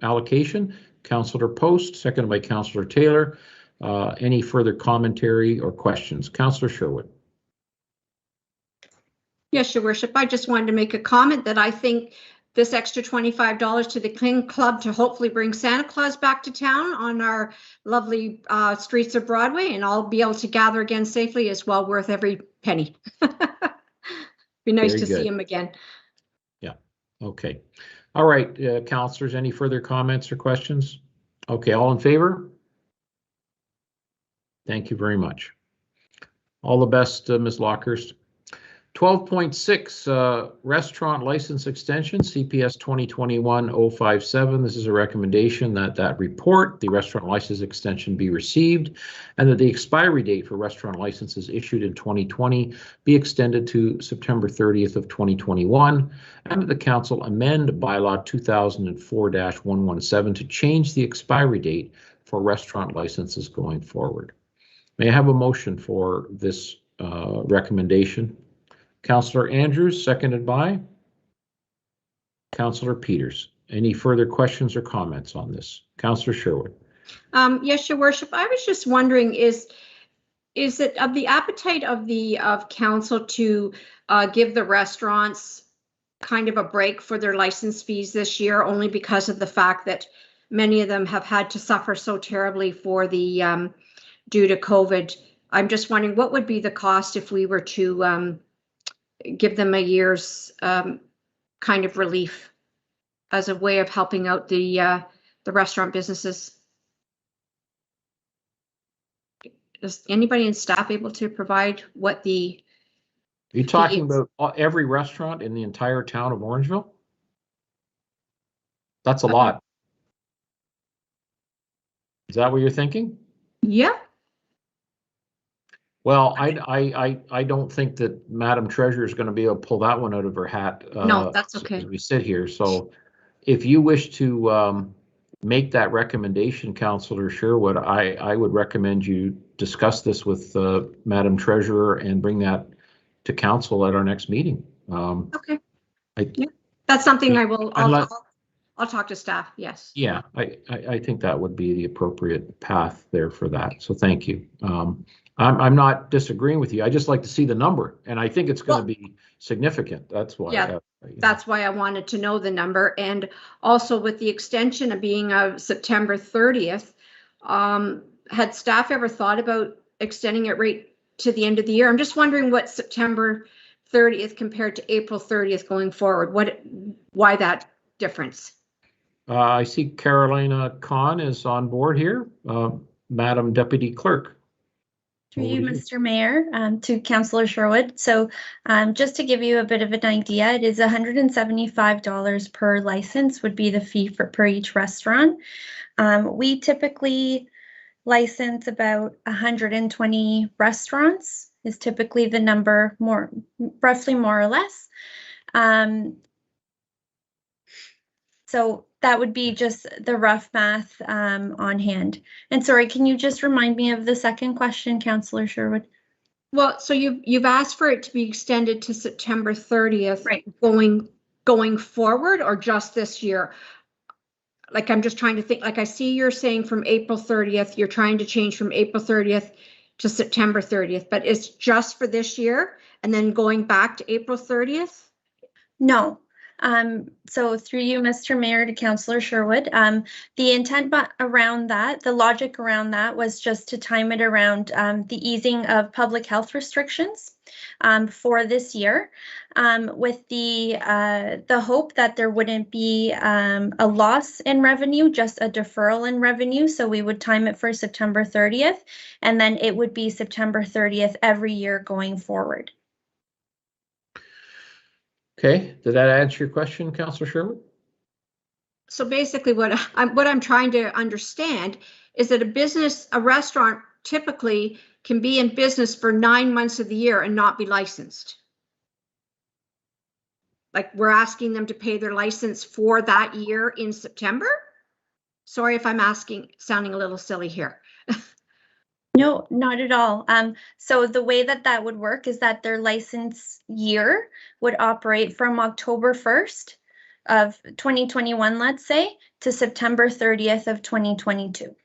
S1: allocation? Councillor Post, seconded by Councillor Taylor. Any further commentary or questions? Councillor Sherwood.
S6: Yes, Your Worship. I just wanted to make a comment that I think this extra $25 to the King Club to hopefully bring Santa Claus back to town on our lovely streets of Broadway, and I'll be able to gather again safely, is well worth every penny. Be nice to see him again.
S1: Yeah. Okay. All right, councillors, any further comments or questions? Okay, all in favor? Thank you very much. All the best, Ms. Lockhurst. 12.6 restaurant license extension, CPS 2021-057. This is a recommendation that that report, the restaurant license extension, be received, and that the expiry date for restaurant licenses issued in 2020 be extended to September 30th of 2021, and that the council amend bylaw 2004-117 to change the expiry date for restaurant licenses going forward. May I have a motion for this recommendation? Councillor Andrews, seconded by Councillor Peters. Any further questions or comments on this? Councillor Sherwood.
S6: Yes, Your Worship. I was just wondering, is it of the appetite of council to give the restaurants kind of a break for their license fees this year, only because of the fact that many of them have had to suffer so terribly for the due to COVID? I'm just wondering, what would be the cost if we were to give them a year's kind of relief as a way of helping out the restaurant businesses? Is anybody in staff able to provide what the?
S1: Are you talking about every restaurant in the entire town of Orangeville? That's a lot. Is that what you're thinking?
S6: Yeah.
S1: Well, I don't think that Madam Treasurer is going to be able to pull that one out of her hat.
S6: No, that's okay.
S1: As we sit here. So if you wish to make that recommendation, Councillor Sherwood, I would recommend you discuss this with Madam Treasurer and bring that to council at our next meeting.
S6: Okay. Yeah, that's something I will. I'll talk to staff. Yes.
S1: Yeah, I think that would be the appropriate path there for that. So thank you. I'm not disagreeing with you. I just like to see the number, and I think it's going to be significant. That's why.
S6: Yeah, that's why I wanted to know the number, and also with the extension of being September 30th, had staff ever thought about extending it right to the end of the year? I'm just wondering what September 30th compared to April 30th going forward. Why that difference?
S1: I see Carolina Khan is on board here. Madam Deputy Clerk.
S13: Through you, Mr. Mayor, to Councillor Sherwood. So just to give you a bit of an idea, it is $175 per license would be the fee per each restaurant. We typically license about 120 restaurants is typically the number, roughly more or less. So that would be just the rough math on hand. And sorry, can you just remind me of the second question, Councillor Sherwood?
S6: Well, so you've asked for it to be extended to September 30th,
S13: right?
S6: Going forward, or just this year? Like, I'm just trying to think. Like, I see you're saying from April 30th, you're trying to change from April 30th to September 30th, but it's just for this year, and then going back to April 30th?
S13: No. So through you, Mr. Mayor, to Councillor Sherwood, the intent around that, the logic around that was just to time it around the easing of public health restrictions for this year, with the hope that there wouldn't be a loss in revenue, just a deferral in revenue. So we would time it for September 30th, and then it would be September 30th every year going forward.
S1: Okay, did that answer your question, Councillor Sherwood?
S6: So basically what I'm trying to understand is that a restaurant typically can be in business for 9 months of the year and not be licensed. Like, we're asking them to pay their license for that year in September? Sorry if I'm sounding a little silly here.
S13: No, not at all. So the way that that would work is that their license year would operate from October 1st of 2021, let's say, to September 30th of 2022.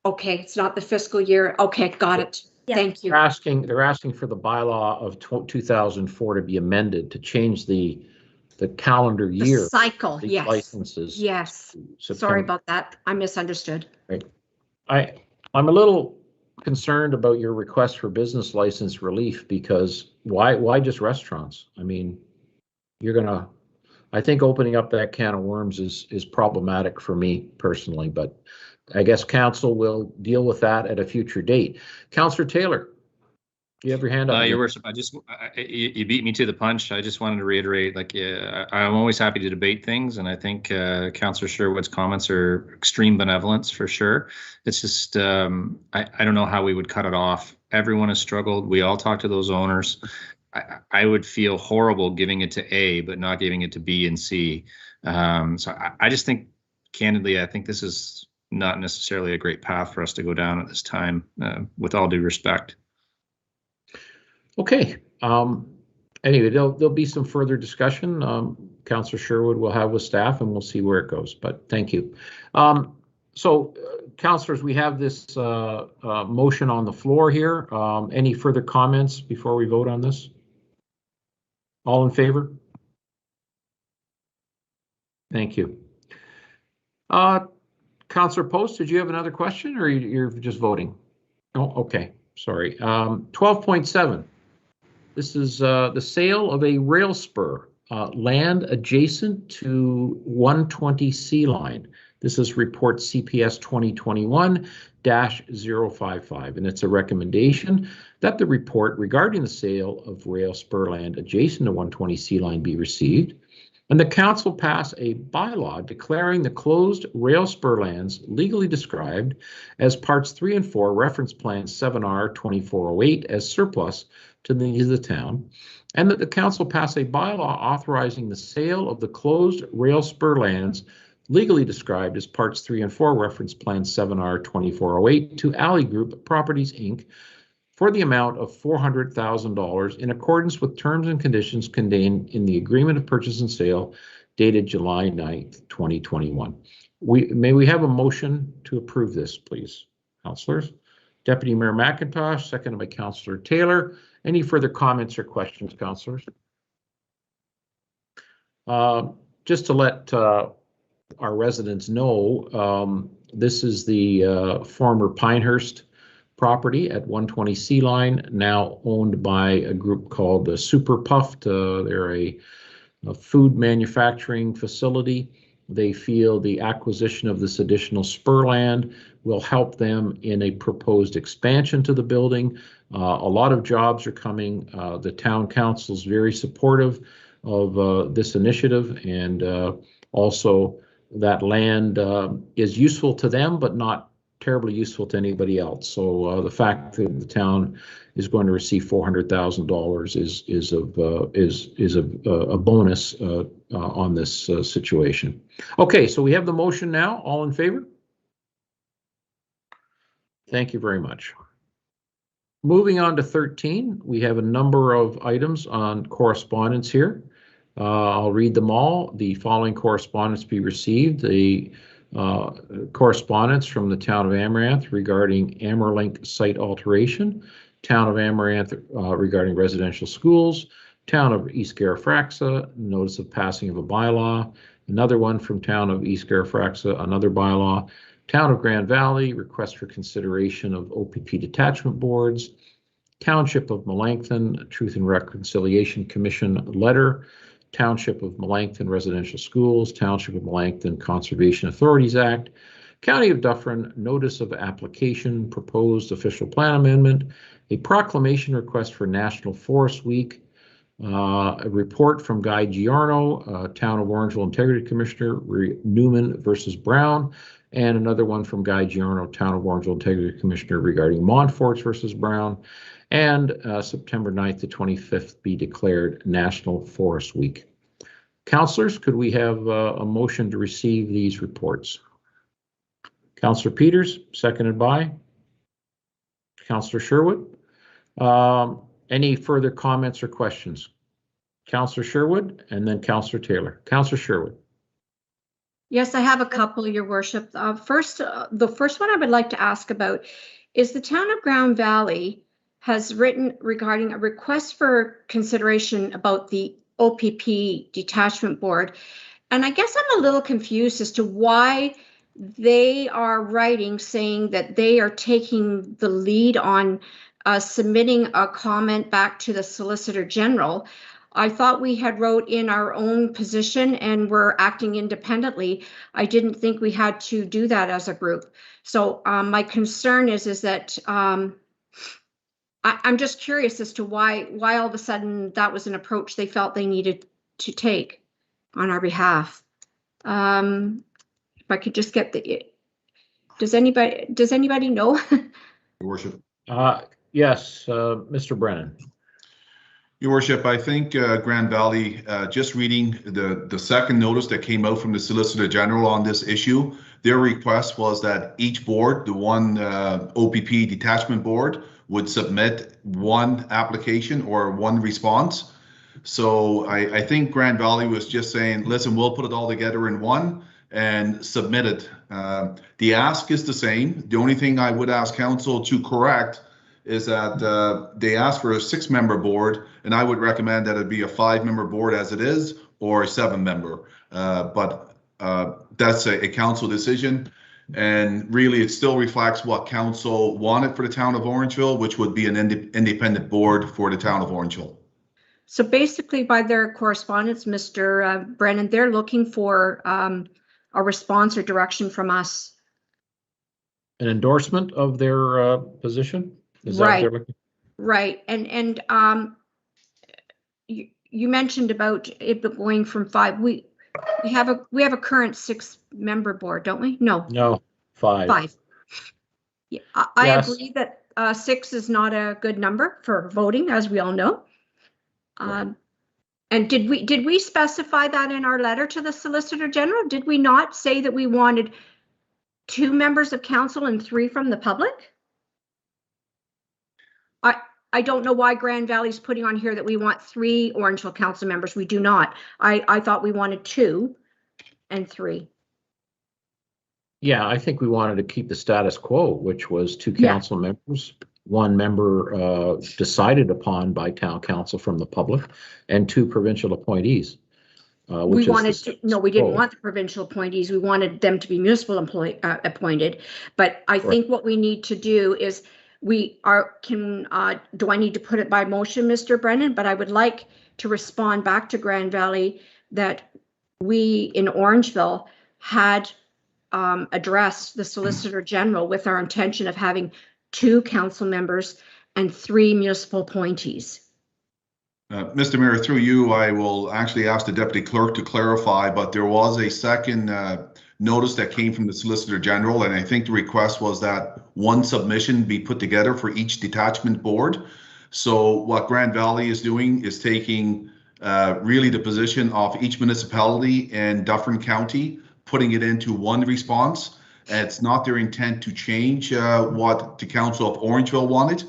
S14: Okay, it's not the fiscal year. Okay, got it.
S13: Yeah.
S14: Thank you.
S1: They're asking for the bylaw of 2004 to be amended to change the calendar year.
S14: The cycle,
S1: the
S14: yes.
S1: licenses.
S14: Yes. Sorry about that. I misunderstood.
S1: Right. I'm a little concerned about your request for business license relief, because why just restaurants? I mean, I think opening up that can of worms is problematic for me personally, but I guess council will deal with that at a future date. Councillor Taylor, you have your hand up.
S5: Your worship, you beat me to the punch. I just wanted to reiterate, like, I'm always happy to debate things, and I think Councillor Sherwood's comments are extreme benevolence for sure. It's just, I don't know how we would cut it off. Everyone has struggled. We all talk to those owners. I would feel horrible giving it to A, but not giving it to B and C. So I just think, candidly, I think this is not necessarily a great path for us to go down at this time, with all due respect.
S1: Okay. Anyway, there'll be some further discussion. Councillor Sherwood will have with staff, and we'll see where it goes. But thank you. So, councillors, we have this motion on the floor here. Any further comments before we vote on this? All in favor? Thank you. Councillor Post, did you have another question, or you're just voting? Oh, okay. Sorry. 12.7. This is the sale of a rail spur, land adjacent to 120 C line. This is report CPS 2021-055, and it's a recommendation that the report regarding the sale of rail spur land adjacent to 120 C line be received, and the council pass a bylaw declaring the closed rail spur lands legally described as parts 3 and 4 reference plan 7R 2408 as surplus to the needs of the town, and that the council pass a bylaw authorizing the sale of the closed rail spur lands legally described as parts 3 and 4 reference plan 7R 2408 to Alley Group Properties Inc. for the amount of $400,000 in accordance with terms and conditions contained in the agreement of purchase and sale dated July 9th, 2021. May we have a motion to approve this, please, councillors? Deputy Mayor McIntosh, seconded by Councillor Taylor. Any further comments or questions, councillors? Just to let our residents know, this is the former Pinehurst property at 120 C line, now owned by a group called Super Puffed. They're a food manufacturing facility. They feel the acquisition of this additional spur land will help them in a proposed expansion to the building. A lot of jobs are coming. The town council is very supportive of this initiative, and also that land is useful to them, but not terribly useful to anybody else. So the fact that the town is going to receive $400,000 is a bonus on this situation. Okay, so we have the motion now. All in favor? Thank you very much. Moving on to 13, we have a number of items on correspondence here. I'll read them all. The following correspondence be received. The correspondence from the town of Amaranth regarding Amerlink site alteration, town of Amaranth regarding residential schools, town of East Garifraxa, notice of passing of a bylaw, another one from town of East Garifraxa, another bylaw, town of Grand Valley, request for consideration of OPP detachment boards, township of Melanchthon, Truth and Reconciliation Commission letter, Township of Melanchthon Residential Schools, Township of Melanchthon Conservation Authorities Act, County of Dufferin Notice of Application, Proposed Official Plan Amendment, a proclamation request for National Forest Week, a report from Guy Giorno, Town of Orangeville Integrity Commissioner, Newman versus Brown, and another one from Guy Giorno, Town of Orangeville Integrity Commissioner regarding Montfort versus Brown, and September 9th to 25th be declared National Forest Week. Councillors, could we have a motion to receive these reports? Councillor Peters, seconded by Councillor Sherwood. Any further comments or questions? Councillor Sherwood and then Councillor Taylor. Councillor Sherwood.
S14: Yes, I have a couple, Your Worship. First, the first one I would like to ask about is the town of Grand Valley has written regarding a request for consideration about the OPP detachment board. And I guess I'm a little confused as to why they are writing saying that they are taking the lead on submitting a comment back to the Solicitor General. I thought we had wrote in our own position and we're acting independently. I didn't think we had to do that as a group. So my concern is that I'm just curious as to why all of a sudden that was an approach they felt they needed to take on our behalf. If I could just get does anybody know?
S15: Your Worship.
S1: Yes, Mr. Brennan.
S15: Your Worship, I think Grand Valley, just reading the second notice that came out from the Solicitor General on this issue, their request was that each board, the one OPP detachment board, would submit one application or one response. So I think Grand Valley was just saying, listen, we'll put it all together in one and submit it. The ask is the same. The only thing I would ask council to correct is that they asked for a 6-member board, and I would recommend that it be a 5-member board as it is, or a 7-member. But that's a council decision, and really it still reflects what council wanted for the town of Orangeville, which would be an independent board for the town of Orangeville.
S14: So basically, by their correspondence, Mr. Brennan, they're looking for a response or direction from us.
S1: An endorsement of their position? Is
S14: right.
S1: That what
S14: right. And you mentioned about it going from 5. We have a current 6-member board, don't we? No,
S1: 5.
S14: 5. Yeah, I
S1: Yes.
S14: agree that 6 is not a good number for voting, as we all know.
S1: Right.
S14: And did we specify that in our letter to the Solicitor General? Did we not say that we wanted 2 members of council and 3 from the public? I don't know why Grand Valley's putting on here that we want 3 Orangeville council members. We do not. I thought we wanted 2 and 3.
S1: Yeah, I think we wanted to keep the status quo, which was 2 council members, 1 member decided upon by town council from the public, and 2 provincial appointees.
S14: We didn't want the provincial appointees. We wanted them to be municipal appointed. But I think what we need to do is do I need to put it by motion, Mr. Brennan? But I would like to respond back to Grand Valley that we in Orangeville had addressed the Solicitor General with our intention of having 2 council members and 3 municipal appointees.
S15: Mr. Mayor, through you, I will actually ask the Deputy Clerk to clarify, but there was a second notice that came from the Solicitor General, and I think the request was that 1 submission be put together for each detachment board. So what Grand Valley is doing is taking really the position of each municipality in Dufferin County, putting it into 1 response. It's not their intent to change what the Council of Orangeville wanted,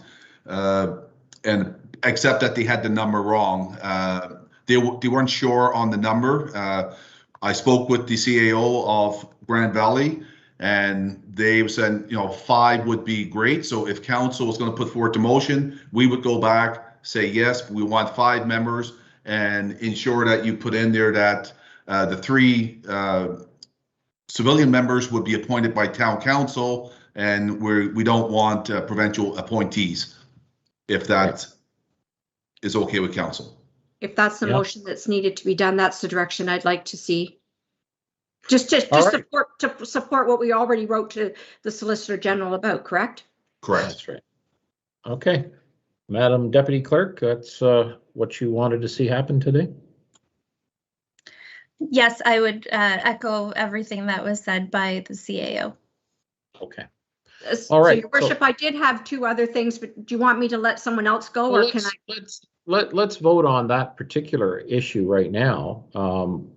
S15: and except that they had the number wrong. They weren't sure on the number. I spoke with the CAO of Grand Valley, and they said, 5 would be great. So if council was going to put forward the motion, we would go back, say, yes, we want 5 members, and ensure that you put in there that the 3 civilian members would be appointed by town council, and we don't want provincial appointees, if that is okay with council.
S14: If that's the motion that's needed to be done, that's the direction I'd like to see. Just support what we already wrote to the Solicitor General about, correct?
S15: Correct.
S1: That's right. Okay. Madam Deputy Clerk, that's what you wanted to see happen today?
S13: Yes, I would echo everything that was said by the CAO.
S1: Okay.
S14: All right. So, Your Worship, I did have 2 other things, but do you want me to let someone else go, or can I?
S1: Let's vote on that particular issue right now.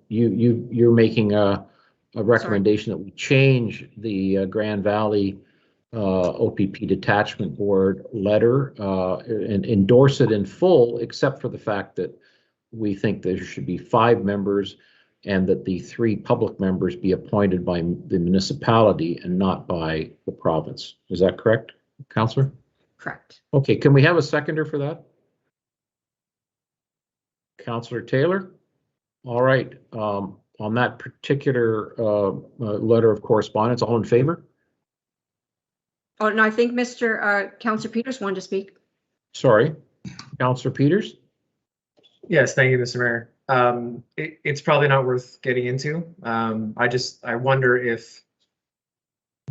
S1: You're making a a recommendation that we change the Grand Valley OPP Detachment Board letter and endorse it in full, except for the fact that we think there should be 5 members and that the 3 public members be appointed by the municipality and not by the province. Is that correct, Councillor?
S14: Correct.
S1: Okay, can we have a seconder for that? Councillor Taylor? All right, on that particular letter of correspondence, all in favor?
S14: Oh, and I think Mr. Councillor Peters wanted to speak.
S1: Sorry, Councillor Peters?
S11: Yes, thank you, Mr. Mayor. It's probably not worth getting into. I wonder if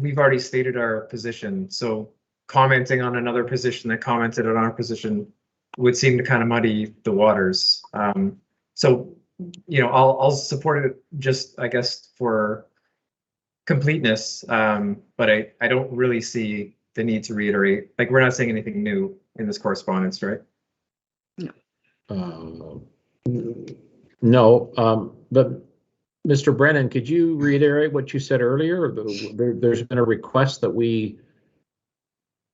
S11: we've already stated our position. So commenting on another position that commented on our position would seem to kind of muddy the waters. So, you know, I'll support it just, I guess, for completeness. But I don't really see the need to reiterate. Like, we're not saying anything new in this correspondence, right?
S1: No, but Mr. Brennan, could you reiterate what you said earlier? There's been a request that we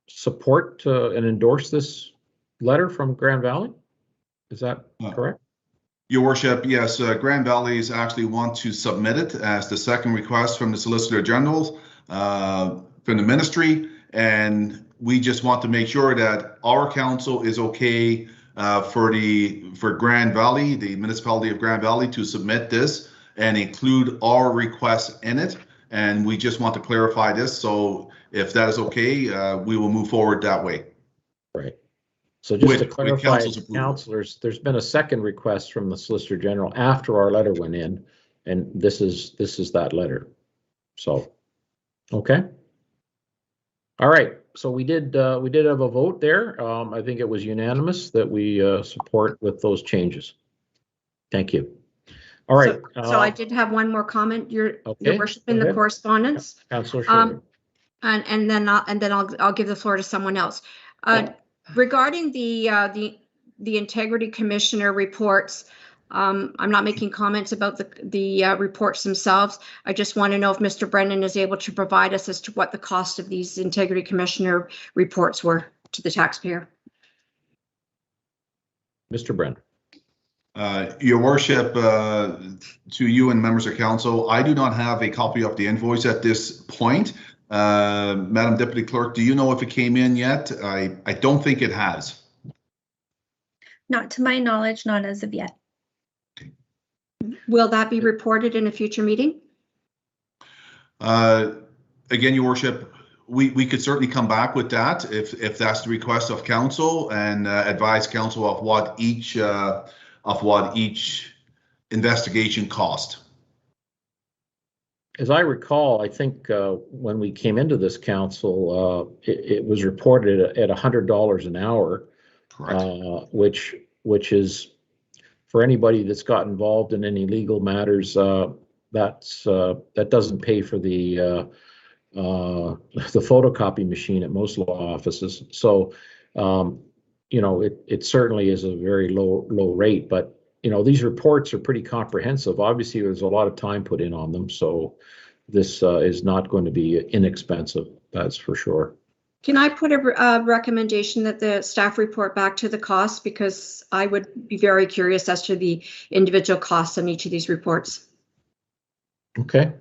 S1: support and endorse this letter from Grand Valley. Is that correct?
S15: Your Worship, yes, Grand Valley's actually want to submit it as the second request from the Solicitor General, from the ministry, and we just want to make sure that our council is okay for Grand Valley, the municipality of Grand Valley, to submit this and include our requests in it. And we just want to clarify this. So if that is okay, we will move forward that way.
S1: Right. So just to clarify, councillors, there's been a second request from the Solicitor General after our letter went in, and this is that letter. So, okay. All right. So we did have a vote there. I think it was unanimous that we support with those changes. Thank you. All right.
S14: So I did have one more comment, Your Worship, in the correspondence.
S1: Councillor Sherwood.
S14: And then I'll give the floor to someone else. Regarding the Integrity Commissioner reports, I'm not making comments about the reports themselves. I just want to know if Mr. Brennan is able to provide us as to what the cost of these Integrity Commissioner reports were to the taxpayer.
S1: Mr. Brennan.
S15: Your Worship, to you and members of council, I do not have a copy of the invoice at this point. Madam Deputy Clerk, do you know if it came in yet? I don't think it has.
S13: Not to my knowledge, not as of yet.
S14: Will that be reported in a future meeting?
S15: Again, Your Worship, we could certainly come back with that if that's the request of council, and advise council of what each investigation cost.
S1: As I recall, I think when we came into this council, it was reported at $100 an hour, which is, for anybody that's got involved in any legal matters, that doesn't pay for the photocopy machine at most law offices. So, you know, it certainly is a very low rate, but you know, these reports are pretty comprehensive. Obviously, there's a lot of time put in on them, so this is not going to be inexpensive, that's for sure.
S14: Can I put a recommendation that the staff report back to the costs, because I would be very curious as to the individual costs on each of these reports.
S1: Okay,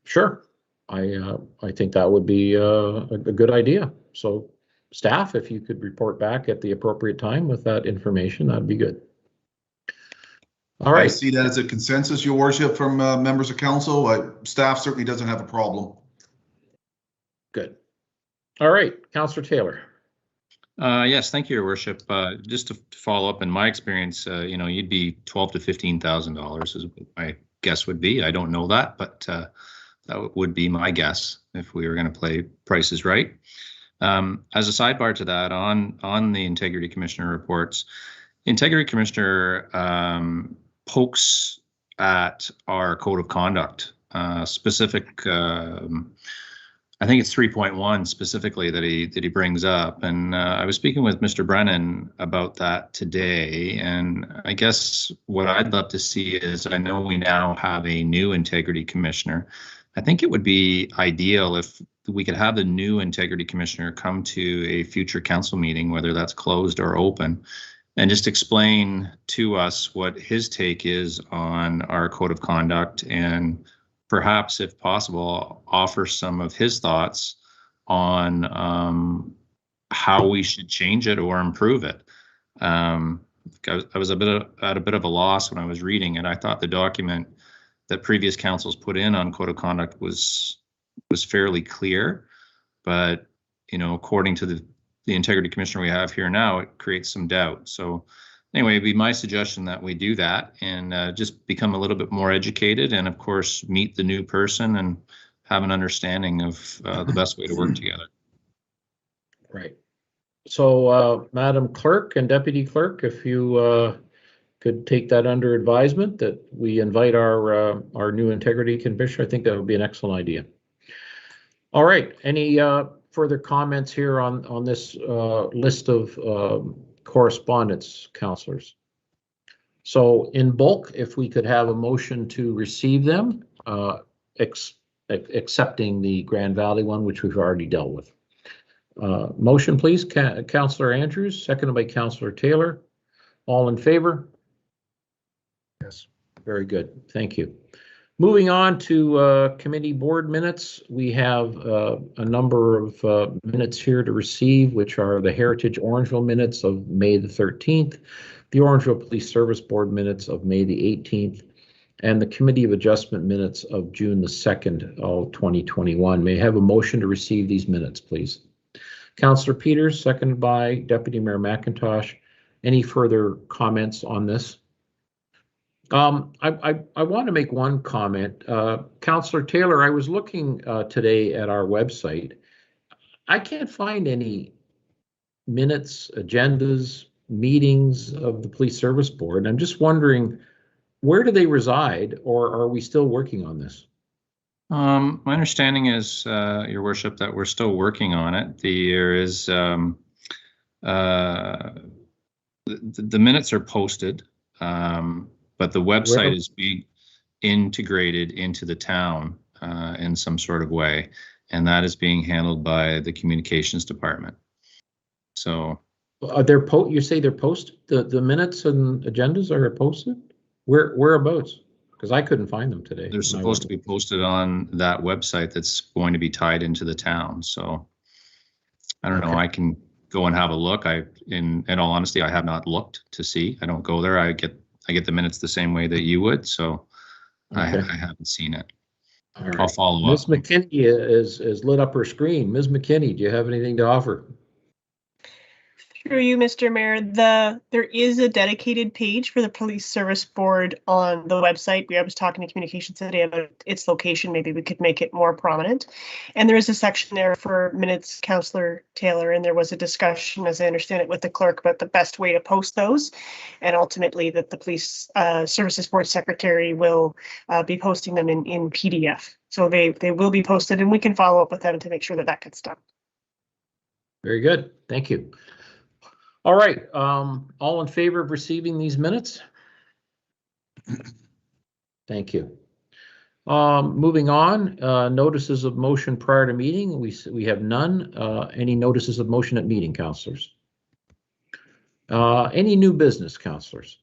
S1: sure. I think that would be a good idea. So staff, if you could report back at the appropriate time with that information, that'd be good. All right.
S15: I see that as a consensus, Your Worship, from members of council. Staff certainly doesn't have a problem.
S1: Good. All right, Councillor Taylor.
S5: Yes, thank you, Your Worship. Just to follow up, in my experience, you know, you'd be $12,000 to $15,000 is what my guess would be. I don't know that, but that would be my guess if we were going to play Price is Right. As a sidebar to that, on the Integrity Commissioner reports, Integrity Commissioner pokes at our code of conduct, specific I think it's 3.1 specifically that he brings up, and I was speaking with Mr. Brennan about that today. And I guess what I'd love to see is, I know we now have a new integrity commissioner. I think it would be ideal if we could have the new integrity commissioner come to a future council meeting, whether that's closed or open, and just explain to us what his take is on our code of conduct, and perhaps, if possible, offer some of his thoughts on how we should change it or improve it. I was at a bit of a loss when I was reading it. I thought the document that previous councils put in on code of conduct was fairly clear, but according to the integrity commissioner we have here now, it creates some doubt. So anyway, it'd be my suggestion that we do that and just become a little bit more educated, and of course meet the new person and have an understanding of the best way to work together.
S1: Right. So Madam Clerk and Deputy Clerk, if you could take that under advisement, that we invite our new integrity commissioner, I think that would be an excellent idea. All right, any further comments here on this list of correspondence, councillors? So in bulk, if we could have a motion to receive them, accepting the Grand Valley one, which we've already dealt with. Motion, please. Councillor Andrews, seconded by Councillor Taylor. All in favor?
S4: Yes.
S1: Very good. Thank you. Moving on to committee board minutes, we have a number of minutes here to receive, which are the Heritage Orangeville minutes of May the 13th, the Orangeville Police Service Board minutes of May the 18th, and the Committee of Adjustment minutes of June the 2nd of 2021. May I have a motion to receive these minutes, please? Councillor Peters, seconded by Deputy Mayor McIntosh. Any further comments on this? I want to make one comment. Councillor Taylor, I was looking today at our website. I can't find any minutes, agendas, meetings of the Police Service Board. I'm just wondering, where do they reside, or are we still working on this?
S5: My understanding is, Your Worship, that we're still working on it. There is the minutes are posted. But the website is being integrated into the town in some sort of way, and that is being handled by the communications department. So,
S1: you say they're posted? The minutes and agendas are posted? Whereabouts? Because I couldn't find them today.
S5: They're supposed to be posted on that website that's going to be tied into the town. So, I don't know. I can go and have a look. In all honesty, I have not looked to see. I don't go there. I get the minutes the same way that you would, so okay. I haven't seen it. All right. I'll follow up.
S1: Ms. McKinney is lit up her screen. Ms. McKinney, do you have anything to offer?
S16: Through you, Mr. Mayor, there is a dedicated page for the Police Service Board on the website. I was talking to Communications today about its location. Maybe we could make it more prominent. And there is a section there for minutes, Councillor Taylor, and there was a discussion, as I understand it, with the clerk about the best way to post those, and ultimately that the Police Services Board Secretary will be posting them in PDF. So they will be posted, and we can follow up with them to make sure that that gets done.
S1: Very good. Thank you. All right, all in favor of receiving these minutes? Thank you. Moving on, notices of motion prior to meeting. We have none. Any notices of motion at meeting, councillors? Any new business, councillors?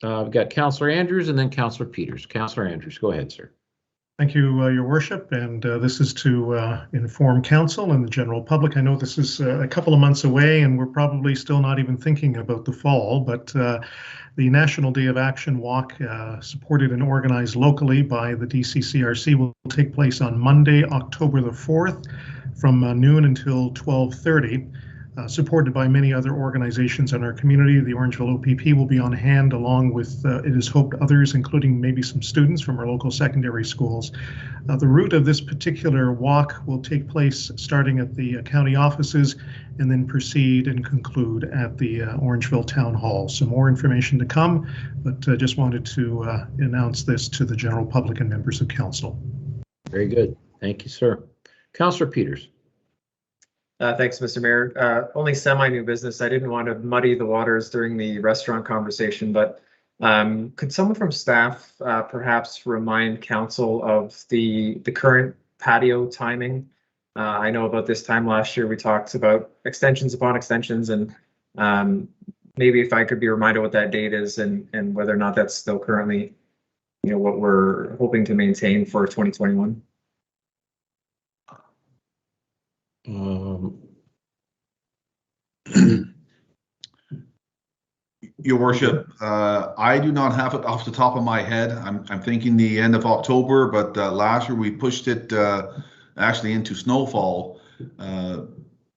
S1: We've got Councillor Andrews and then Councillor Peters. Councillor Andrews, go ahead, sir.
S4: Thank you, Your Worship, and this is to inform council and the general public. I know this is a couple of months away and we're probably still not even thinking about the fall, but the National Day of Action Walk, supported and organized locally by the DCCRC, will take place on Monday, October the 4th from noon until 12:30. Supported by many other organizations in our community. The Orangeville OPP will be on hand along with, it is hoped, others, including maybe some students from our local secondary schools. The route of this particular walk will take place starting at the county offices and then proceed and conclude at the Orangeville Town Hall. So more information to come, but just wanted to announce this to the general public and members of council.
S1: Very good. Thank you, sir. Councillor Peters.
S11: Thanks, Mr. Mayor. Only semi-new business. I didn't want to muddy the waters during the restaurant conversation, but could someone from staff perhaps remind council of the current patio timing? I know about this time last year, we talked about extensions upon extensions, and maybe if I could be reminded what that date is and whether or not that's still currently, what we're hoping to maintain for 2021.
S15: Your Worship, I do not have it off the top of my head. I'm thinking the end of October, but last year we pushed it actually into snowfall. Yeah.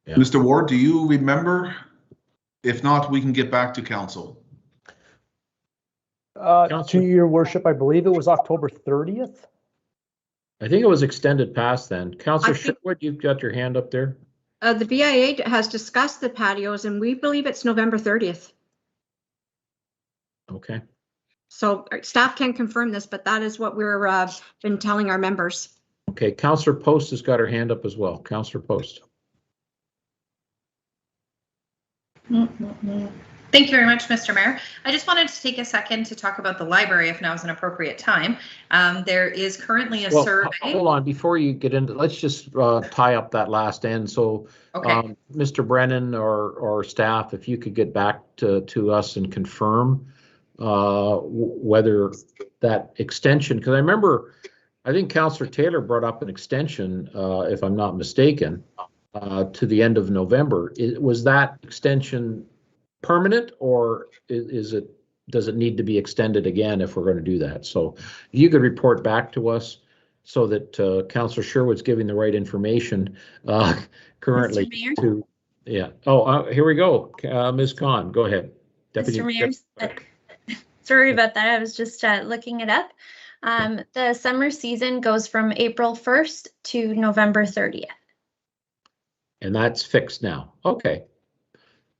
S15: Mr. Ward, do you remember? If not, we can get back to council.
S10: To your worship, I believe it was October 30th.
S1: I think it was extended past then. Councillor Sherwood, you've got your hand up there.
S14: The BIA has discussed the patios, and we believe it's November 30th.
S1: Okay.
S14: So staff can confirm this, but that is what we're been telling our members.
S1: Okay, Councillor Post has got her hand up as well. Councillor Post.
S17: Thank you very much, Mr. Mayor. I just wanted to take a second to talk about the library, if now is an appropriate time. There is currently a survey.
S1: Hold on, before you get into, let's just tie up that last end. So,
S17: okay.
S1: Mr. Brennan or staff, if you could get back to us and confirm whether that extension, because I remember, I think Councillor Taylor brought up an extension, if I'm not mistaken, to the end of November. Was that extension permanent, or does it need to be extended again if we're going to do that? So if you could report back to us so that Councillor Sherwood's giving the right information currently to, yeah. Oh, here we go. Ms. Khan, go ahead. Deputy
S13: Mr. Mayor, sorry about that. I was just looking it up. The summer season goes from April 1st to November 30th.
S1: And that's fixed now. Okay.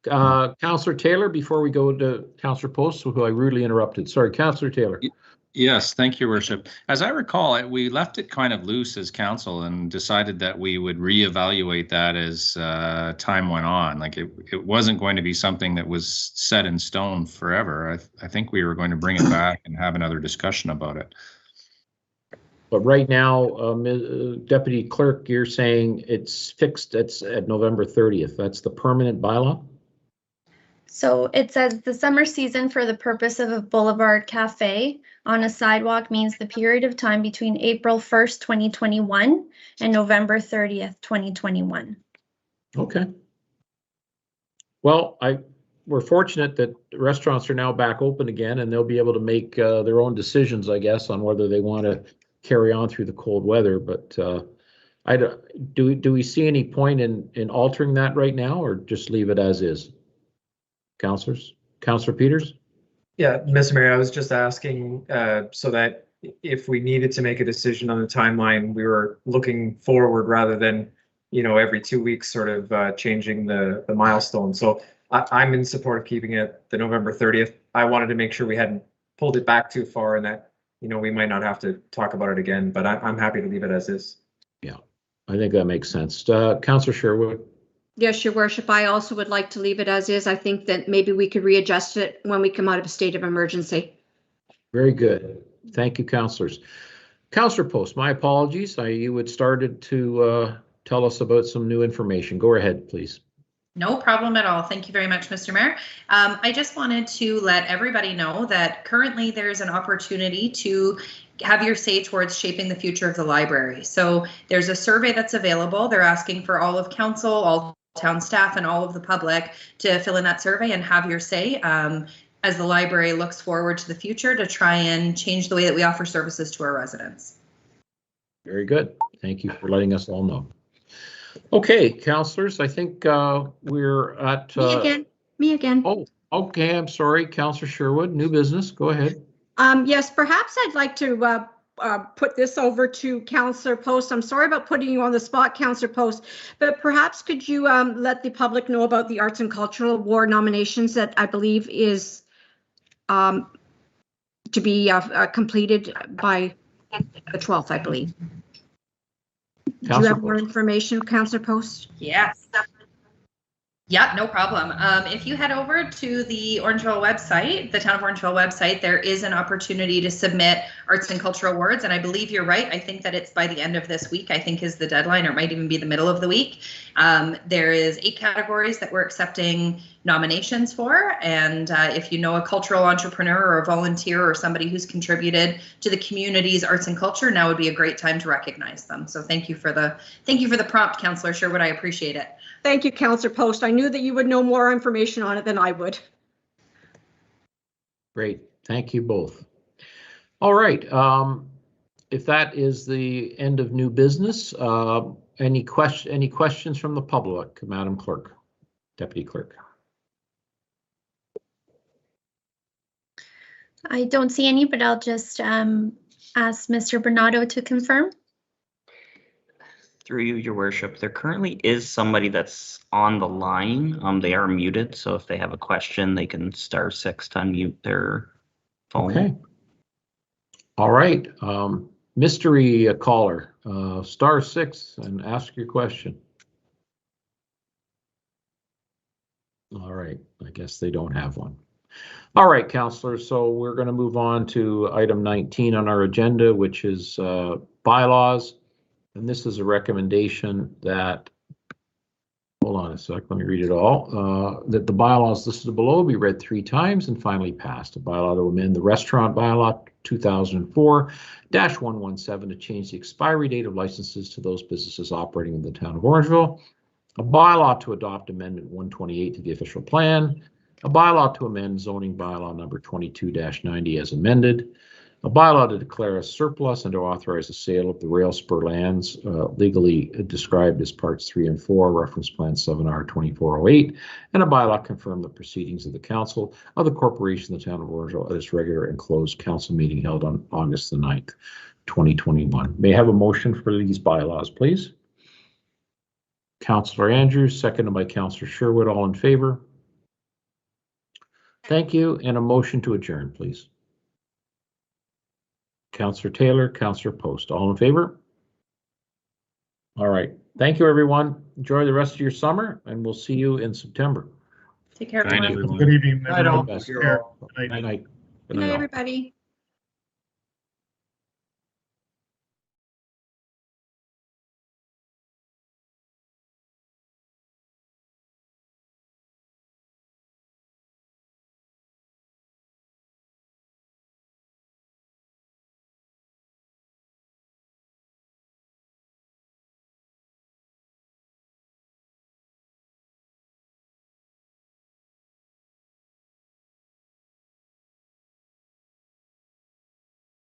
S1: Councillor Taylor, before we go to Councillor Post, who I rudely interrupted. Sorry, Councillor Taylor.
S5: Yes, thank you, Worship. As I recall, we left it kind of loose as council and decided that we would reevaluate that as time went on. Like it wasn't going to be something that was set in stone forever. I think we were going to bring it back and have another discussion about it.
S1: But right now, Deputy Clerk, you're saying it's fixed. It's at November 30th. That's the permanent bylaw?
S13: So it says the summer season for the purpose of a boulevard cafe on a sidewalk means the period of time between April 1st, 2021 and November 30th, 2021.
S1: Okay. Well, we're fortunate that restaurants are now back open again, and they'll be able to make their own decisions, I guess, on whether they want to carry on through the cold weather. But do we see any point in altering that right now, or just leave it as is? Councillors? Councillor Peters?
S11: Yeah, Mr. Mayor, I was just asking so that if we needed to make a decision on the timeline, we were looking forward rather than, every 2 weeks sort of changing the milestone. So I'm in support of keeping it the November 30th. I wanted to make sure we hadn't pulled it back too far and that, we might not have to talk about it again, but I'm happy to leave it as is.
S1: Yeah, I think that makes sense. Councillor Sherwood? Yes,
S14: Your Worship, I also would like to leave it as is. I think that maybe we could readjust it when we come out of a state of emergency.
S1: Very good. Thank you, councillors. Councillor Post, my apologies. You had started to tell us about some new information. Go ahead, please.
S17: No problem at all. Thank you very much, Mr. Mayor. I just wanted to let everybody know that currently there's an opportunity to have your say towards shaping the future of the library. So there's a survey that's available. They're asking for all of council, all town staff, and all of the public to fill in that survey and have your say as the library looks forward to the future to try and change the way that we offer services to our residents.
S1: Very good. Thank you for letting us all know. Okay, councillors, I think we're at...
S14: Me again.
S1: Oh, okay, I'm sorry. Councillor Sherwood, new business. Go ahead.
S14: Yes, perhaps I'd like to put this over to Councillor Post. I'm sorry about putting you on the spot, Councillor Post, but perhaps could you let the public know about the Arts and Cultural Award nominations that I believe is to be completed by the 12th, I believe. Do you have more information, Councillor Post?
S17: Yes. Yeah, no problem. If you head over to the Orangeville website, the Town of Orangeville website, there is an opportunity to submit arts and cultural awards. And I believe you're right. I think that it's by the end of this week, I think is the deadline, or it might even be the middle of the week. There is 8 categories that we're accepting nominations for. And if you know a cultural entrepreneur or a volunteer or somebody who's contributed to the community's arts and culture, now would be a great time to recognize them. So thank you for the prompt, Councillor Sherwood. I appreciate it.
S14: Thank you, Councillor Post. I knew that you would know more information on it than I would.
S1: Great. Thank you both. All right. If that is the end of new business, any questions from the public, Madam Clerk, Deputy Clerk?
S13: I don't see any, but I'll just ask Mr. Bernardo to confirm.
S8: Through you, Your Worship, there currently is somebody that's on the line. They are muted, so if they have a question, they can *6 to unmute their phone.
S1: Okay. All right. Mystery caller, *6 and ask your question. All right. I guess they don't have one. All right, councillors. So we're going to move on to item 19 on our agenda, which is bylaws. And this is a recommendation that, hold on a sec, let me read it all, that the bylaws listed below be read 3 times and finally passed. A bylaw to amend the restaurant bylaw 2004-117 to change the expiry date of licenses to those businesses operating in the town of Orangeville. A bylaw to adopt amendment 128 to the official plan. A bylaw to amend zoning bylaw number 22-90 as amended. A bylaw to declare a surplus and to authorize the sale of the rail spur lands legally described as parts 3 and 4, reference plan 7R 2408, and a bylaw confirm the proceedings of the council of the corporation of the town of Orangeville at its regular and closed council meeting held on August the 9th, 2021. May I have a motion for these bylaws, please? Councillor Andrews, seconded by Councillor Sherwood. All in favor? Thank you. And a motion to adjourn, please. Councillor Taylor, Councillor Post, all in favor? All right. Thank you, everyone. Enjoy the rest of your summer, and we'll see you in September.
S17: Take care, everyone.
S4: Good evening.
S1: Night, all. Good night.
S14: Good night, everybody.